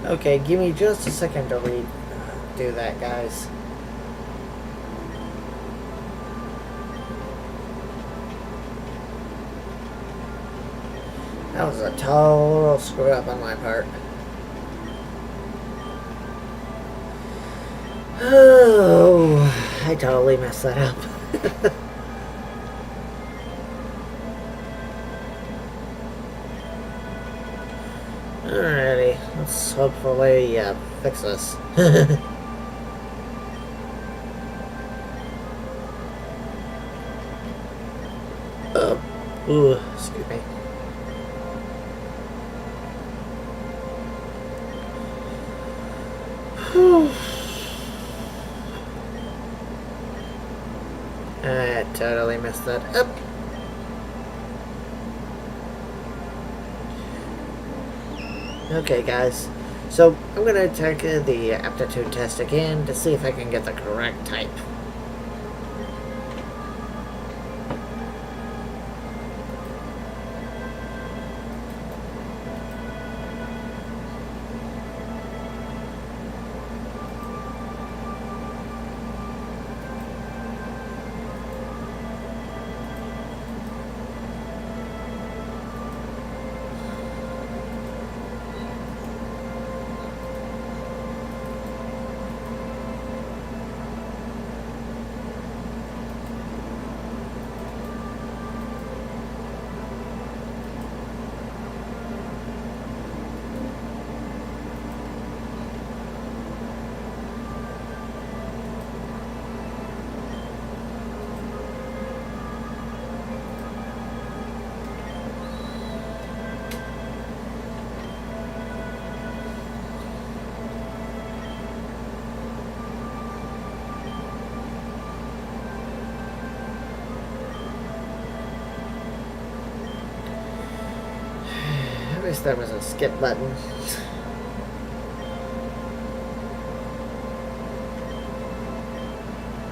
Okay, give me just a second to do that, guys. That was a total screw up on my part. Oh, I totally messed that up. Alrighty, let's hopefully fix this. Ooh, excuse me. I totally messed that up. Okay, guys. So, I'm gonna take the aptitude test again to see if I can get the correct type. I wish there was a skip button.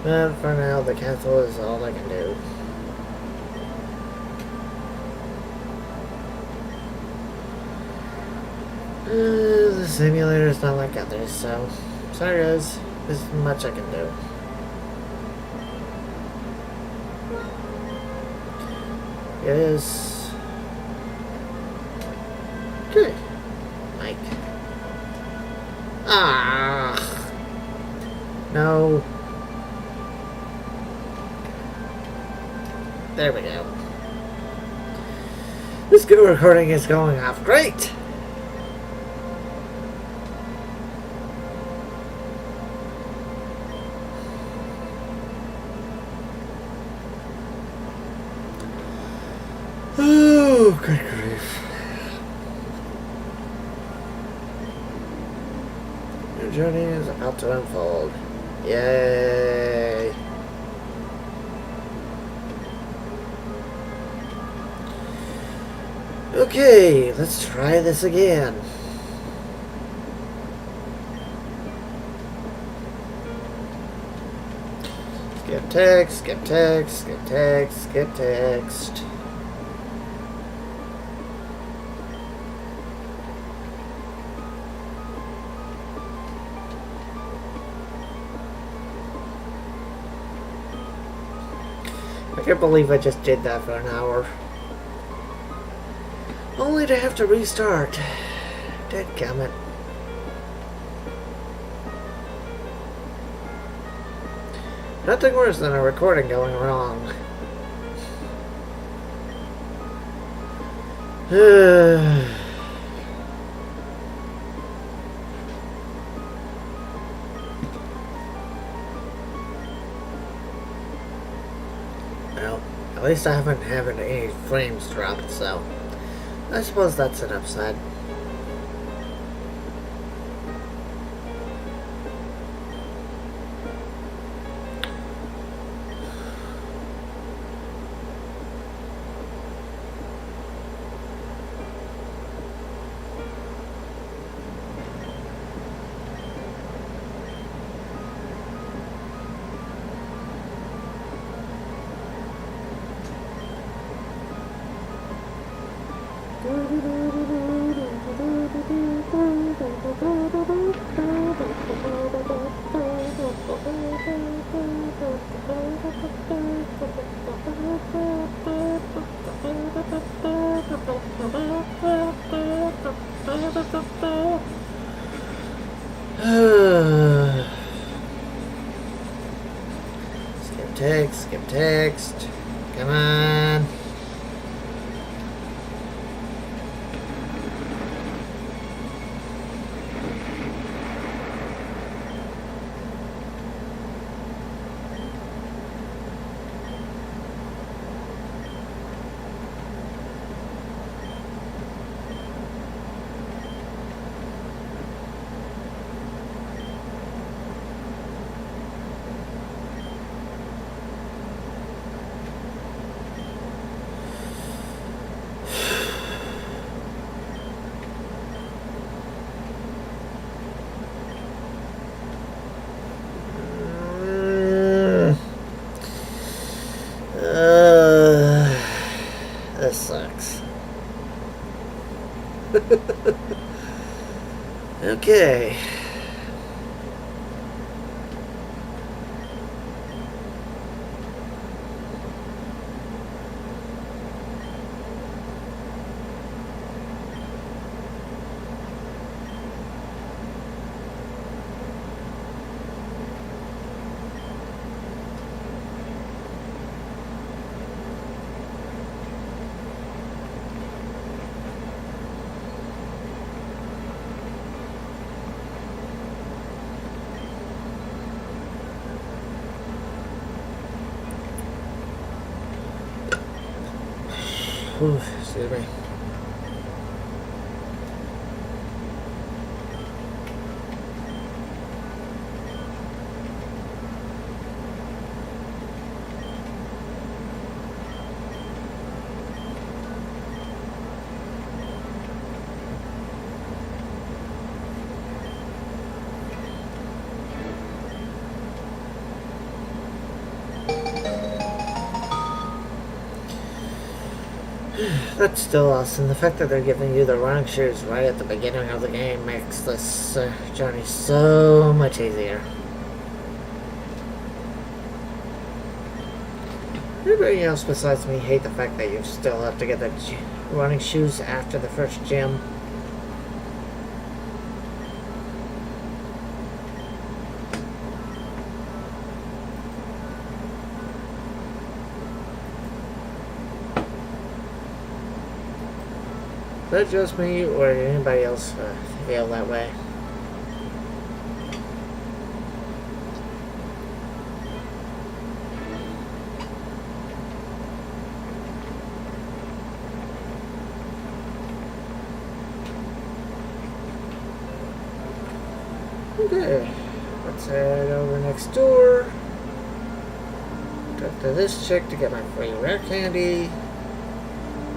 But for now, the cancel is all I can do. The simulator is not like others, so sorry guys, there's much I can do. It is good. Mike. Ah. No. There we go. This good recording is going off great. Oh, good grief. Your journey is about to unfold. Yay. Okay, let's try this again. Skip text, skip text, skip text, skip text. I can't believe I just did that for an hour. Only to have to restart. Dadgummit. Nothing worse than a recording going wrong. Well, at least I haven't had any frames dropped, so I suppose that's an upside. skip text. Come on. This sucks. Okay. Ooh, excuse me. That's still awesome. The fact that they're giving you the running shoes right at the beginning of the game makes this journey so much easier. Everybody else besides me hate the fact that you still have to get the running shoes after the first gym. Is that just me, or did anybody else feel that way? Okay, let's head over next door. Talk to this chick to get my free rare candy.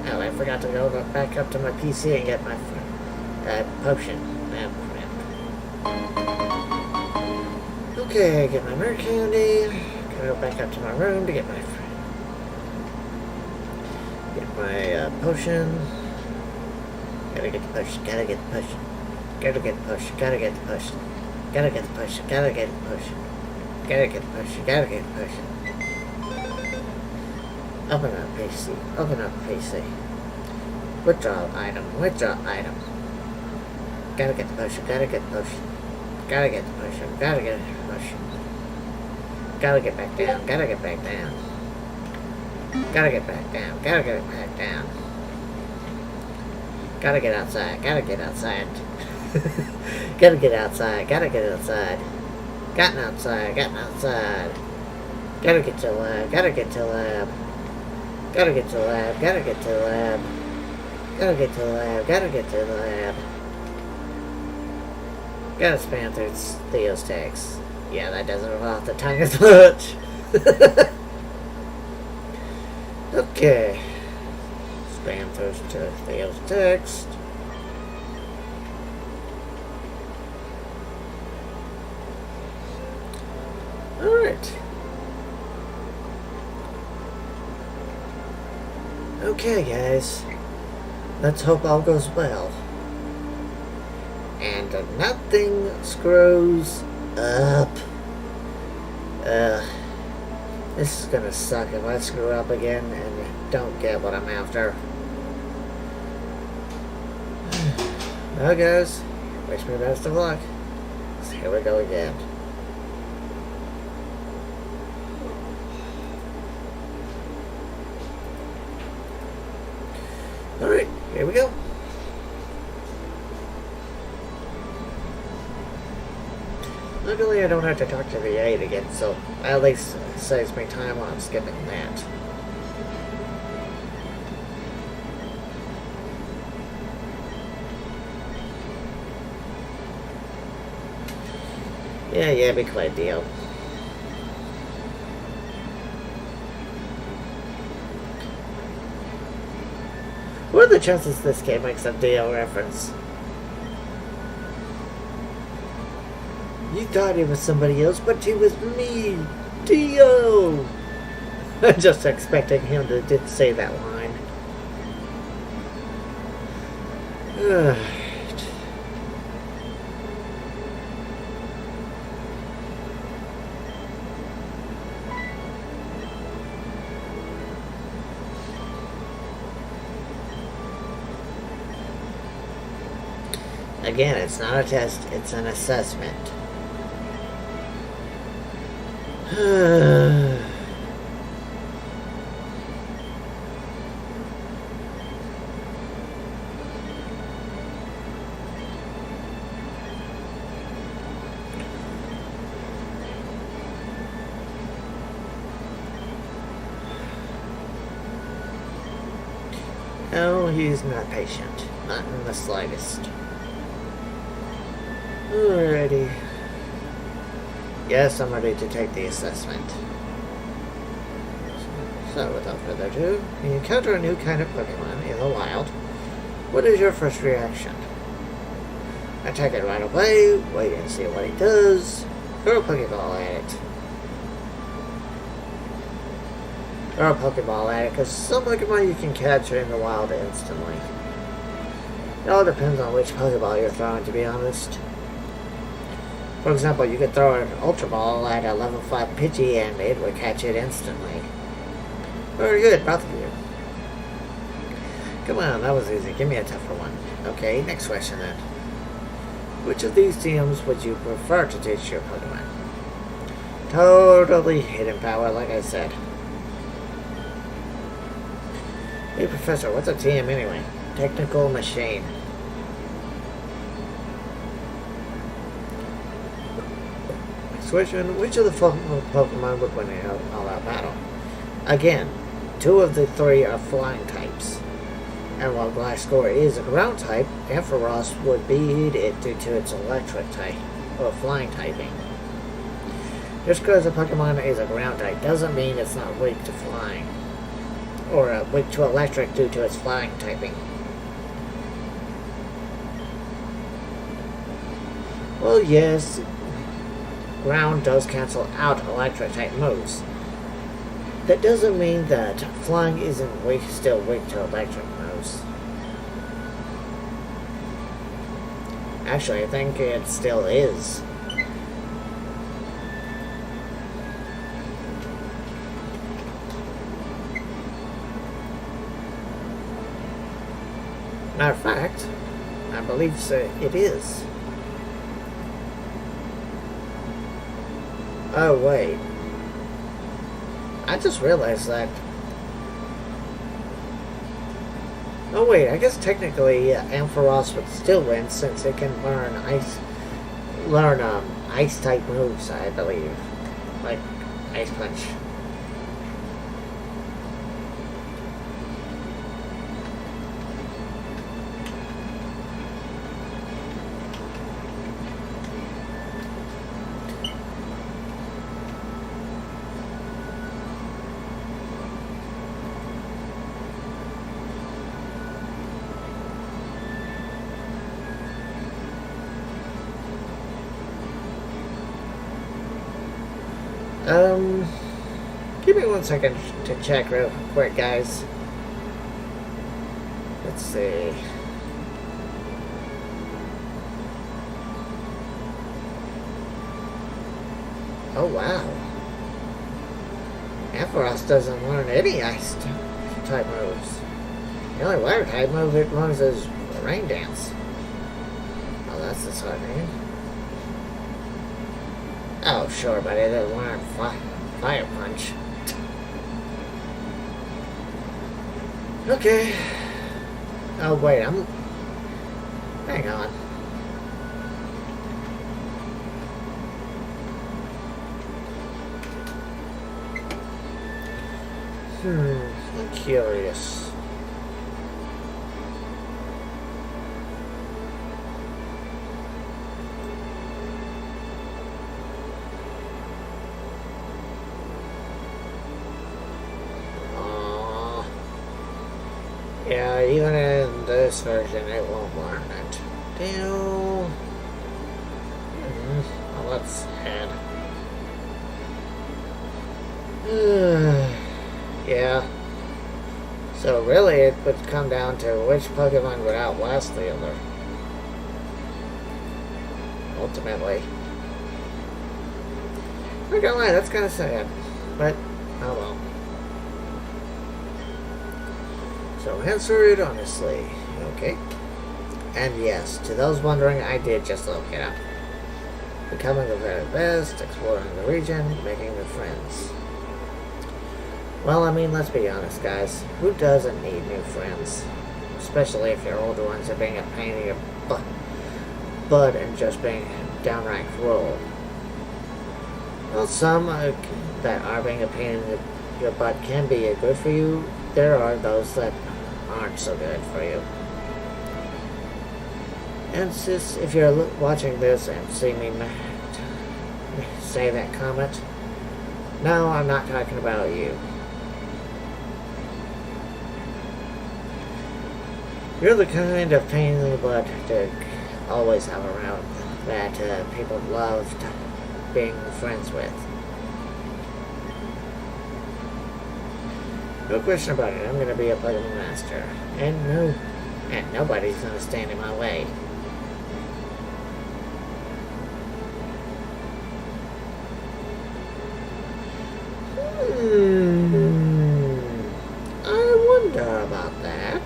Oh, I forgot to go back up to my PC and get my potion. Okay, get my rare candy. Gotta go back up to my room to get my potion. Gotta get the potion. Gotta get the potion. Gotta get the potion. Gotta get the potion. Gotta get the potion. Gotta get the potion. Gotta get the potion. Gotta get the potion. Open up PC. Open up PC. Withdraw item. Withdraw item. Gotta get the potion. Gotta get the potion. Gotta get the potion. Gotta get the potion. Gotta get back down. Gotta get back down. Gotta get back down. Gotta get back down. Gotta get outside. Gotta get outside. Gotta get outside. Gotta get outside. Gotten outside. Gotten outside. Gotta get to lab. Gotta get to lab. Gotta get to lab. Gotta get to lab. Gotta get to lab. Gotta get to lab. Gotta spam through Theo's text. Yeah, that doesn't roll off the tongue as much. Okay. Spam through to Theo's text. Alright. Okay, guys. Let's hope all goes well. And nothing screws up. This is gonna suck if I screw up again and don't get what I'm after. Well, guys, wish me best of luck. So here we go again. Alright, here we go. Luckily, I don't have to talk to the aide again, so at least saves me time on skipping that. Yeah, be quiet, deal. What are the chances this game makes a Dio reference? You thought he was somebody else, but he was me, Dio! I'm just expecting him to say that line. Again, it's not a test, it's an assessment. No, he's not patient. Not in the slightest. Alrighty. Yes, I'm ready to take the assessment. So, without further ado, you encounter a new kind of Pokemon in the wild. What is your first reaction? Attack it right away, wait and see what it does, throw a Pokeball at it. Throw a Pokeball at it, because some Pokemon you can catch in the wild instantly. It all depends on which Pokeball you're throwing, to be honest. For example, you could throw an Ultra Ball at a level 5 Pidgey and it would catch it instantly. Very good, both of you. Come on, that was easy. Give me a tougher one. Okay, next question then. Which of these TMs would you prefer to teach your Pokemon? Totally hidden power, like I said. Hey Professor, what's a TM anyway? Technical machine. Question, which of the Pokemon would win an all-out battle? Again, 2 of the 3 are flying types. And while Gliscor is a ground type, Ampharos would beat it due to its electric type, or flying typing. Just because a Pokemon is a ground type doesn't mean it's not weak to flying. Or weak to electric due to its flying typing. Well, yes, ground does cancel out electric type moves. That doesn't mean that flying isn't still weak to electric moves. Actually, I think it still is. Matter of fact, I believe it is. Oh, wait. I just realized that. Oh, wait. I guess technically Ampharos would still win since it can learn ice-type moves, I believe. Like Ice Punch. Give me 1 second to check real quick, guys. Let's see. Oh, wow. Ampharos doesn't learn any ice type moves. The only water type move it learns is Rain Dance. Oh, that's disheartening. Oh, sure, but it doesn't learn Fire Punch. Okay. Oh, wait, hang on. I'm curious. Yeah, even in this version, it won't learn it. Well, let's head. Yeah. So really, it would come down to which Pokemon would outlast the other. Ultimately. I'm not gonna lie, that's kind of sad. But, oh well. So answer it honestly. Okay. And yes, to those wondering, I did just look it up. Becoming the very best, exploring the region, making new friends. Well, I mean, let's be honest, guys. Who doesn't need new friends? Especially if your older ones are being a pain in your butt and just being downright cruel. Well, some that are being a pain in your butt can be good for you. There are those that aren't so good for you. And sis, if you're watching this and see me say that comment, no, I'm not talking about you. You're the kind of pain in the butt to always have around that people loved being friends with. No question about it, I'm going to be a Pokemon Master. And nobody's going to stand in my way. I wonder about that.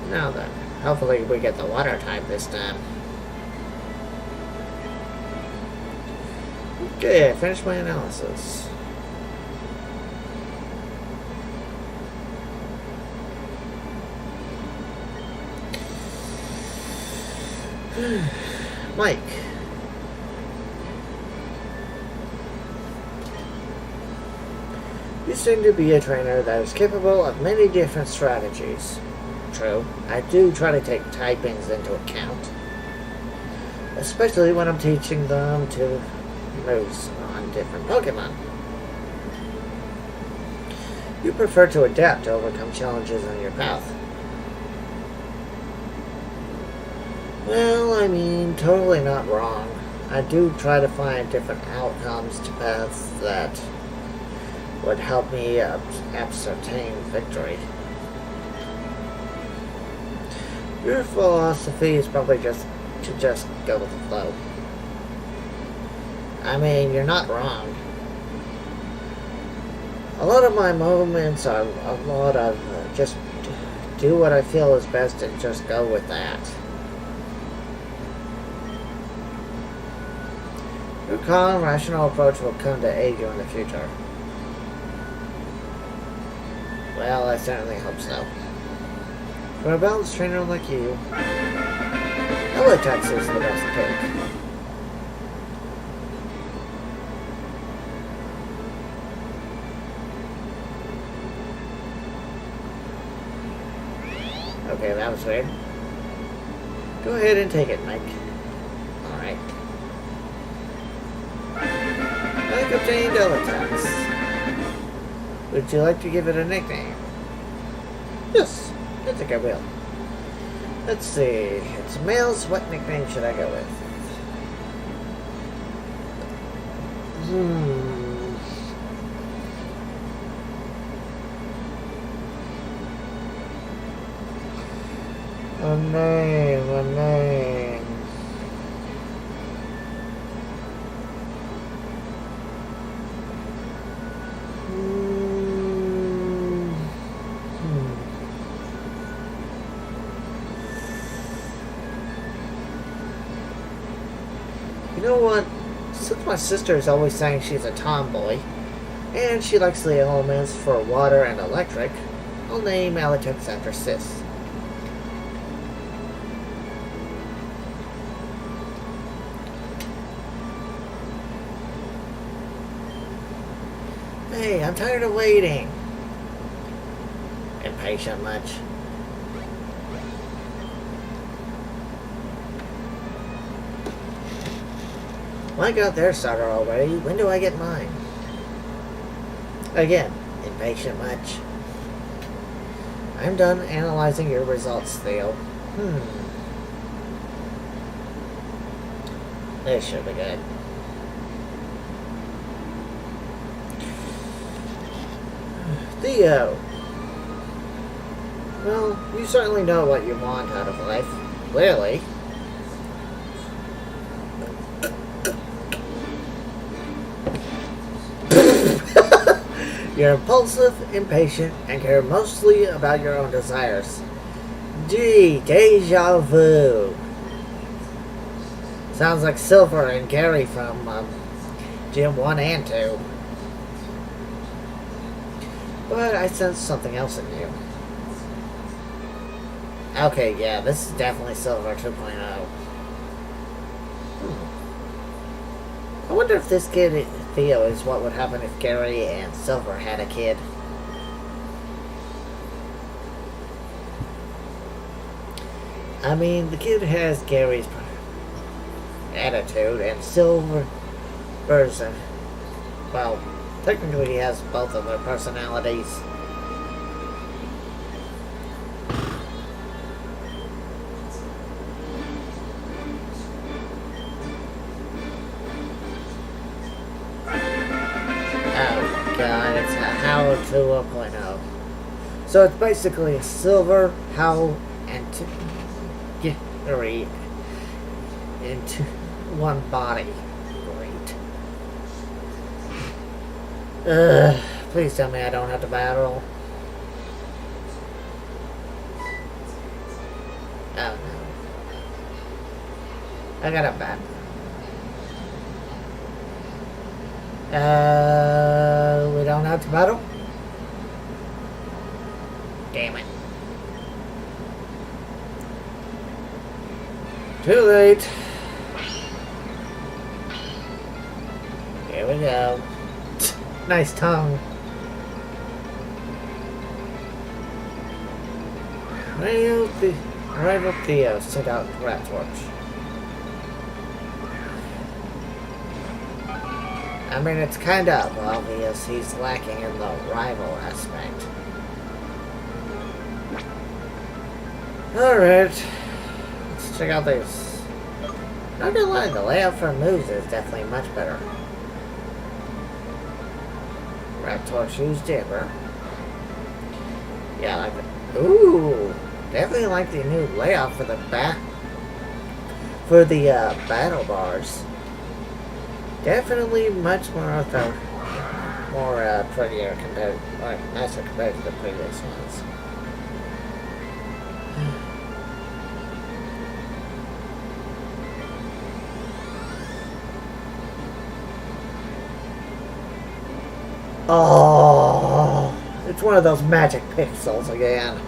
Now then, hopefully we get the water type this time. Okay, I finished my analysis. Mike. You seem to be a trainer that is capable of many different strategies. True, I do try to take typings into account. Especially when I'm teaching them to moves on different Pokemon. You prefer to adapt to overcome challenges on your path. Well, I mean, totally not wrong. I do try to find different outcomes to paths that would help me ascertain victory. Your philosophy is probably just to go with the flow. I mean, you're not wrong. A lot of my moments are a lot of just do what I feel is best and just go with that. Your calm, rational approach will come to aid you in the future. Well, I certainly hope so. For a balanced trainer like you, Elotex is the best pick. Okay, that was weird. Go ahead and take it, Mike. Alright. Mike obtained Elotex. Would you like to give it a nickname? Yes, I think I will. Let's see. It's males. What nickname should I go with? A name. You know what? Since my sister is always saying she's a tomboy, And she likes the elements for water and electric. I'll name Alitex after Sis. Hey, I'm tired of waiting. Impatient much? Well, I got their starter already. When do I get mine? Again, impatient much? I'm done analyzing your results, Theo. This should be good. Theo. Well, you certainly know what you want out of life. Clearly. You're impulsive, impatient, and care mostly about your own desires. Gee, deja vu. Sounds like Silver and Gary from Gym 1 and 2. But I sense something else in you. Okay, yeah, this is definitely Silver 2.0. I wonder if this kid, Theo, is what would happen if Gary and Silver had a kid. I mean, the kid has Gary's attitude and Silver's, well, technically he has both of their personalities. Oh god, it's a How 2.0. So it's basically a Silver, How, and Gary into one body. Great. Please tell me I don't have to battle. Oh no. I gotta battle. We don't have to battle? Damn it. Too late. Here we go. Nice tongue. Rival Theo sent out Rat Torch. I mean, it's kind of obvious he's lacking in the rival aspect. Alright. Let's check out this. Not gonna lie, the layout for moves is definitely much better. Rat Torch used Dipper. Yeah, I like it. Ooh! Definitely like the new layout for the battle bars. Definitely much more prettier compared, or nicer compared to the previous ones. Oh, it's one of those magic pixels again.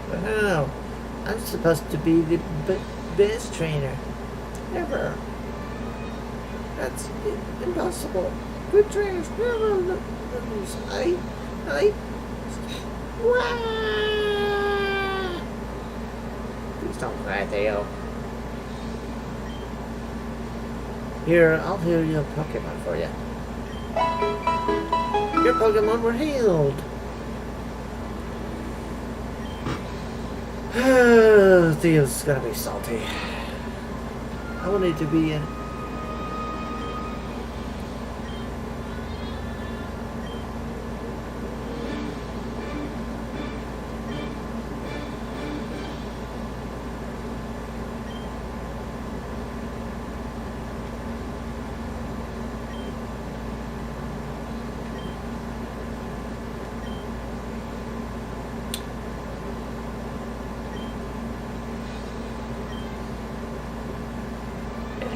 But no, I'm supposed to be the best trainer ever. That's impossible. Good trainers never lose. Please don't cry, Theo. Here, I'll heal your Pokemon for you. Your Pokemon were healed. Theo's gonna be salty. I wanted to be in.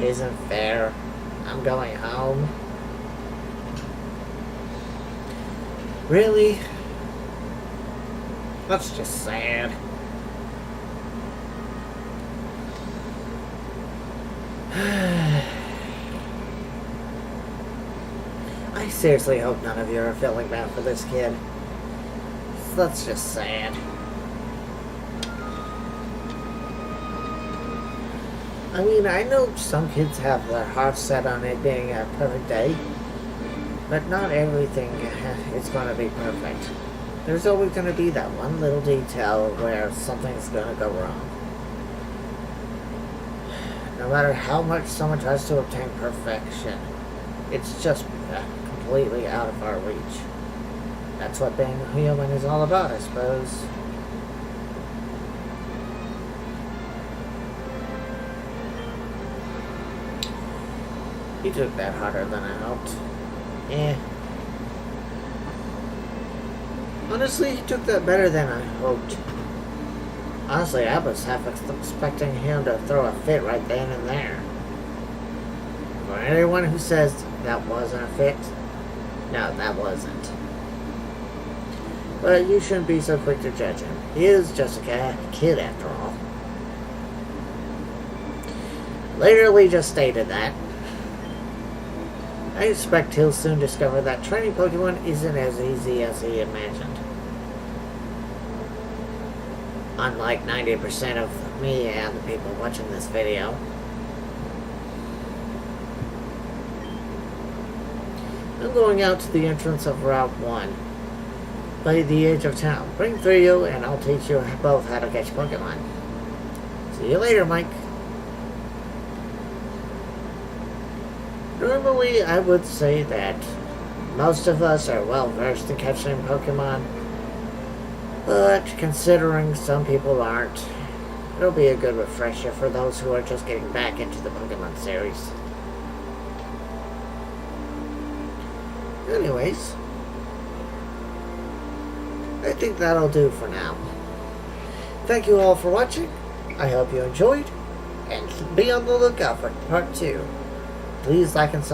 isn't fair. I'm going home. Really? That's just sad. I seriously hope none of you are feeling bad for this kid. That's just sad. I mean, I know some kids have their hearts set on it being a perfect day, but not everything is going to be perfect. There's always going to be that one little detail where something's going to go wrong. No matter how much someone tries to obtain perfection, it's just completely out of our reach. That's what being human is all about, I suppose. You took that harder than I hoped. Eh. Honestly, he took that better than I hoped. Honestly, I was half expecting him to throw a fit right then and there. For anyone who says that wasn't a fit, no, that wasn't. But you shouldn't be so quick to judge him. He is just a kid after all. Literally just stated that. I expect he'll soon discover that training Pokemon isn't as easy as he imagined. Unlike 90% of me and the people watching this video. I'm going out to the entrance of Route 1. By the edge of town. Bring 3 and I'll teach you both how to catch Pokemon. See you later, Mike. Normally, I would say that most of us are well versed in catching Pokemon, but considering some people aren't, it'll be a good refresher for those who are just getting back into the Pokemon series. Anyways, I think that'll do for now. Thank you all for watching. I hope you enjoyed, and be on the lookout for part 2. Please like and subscribe.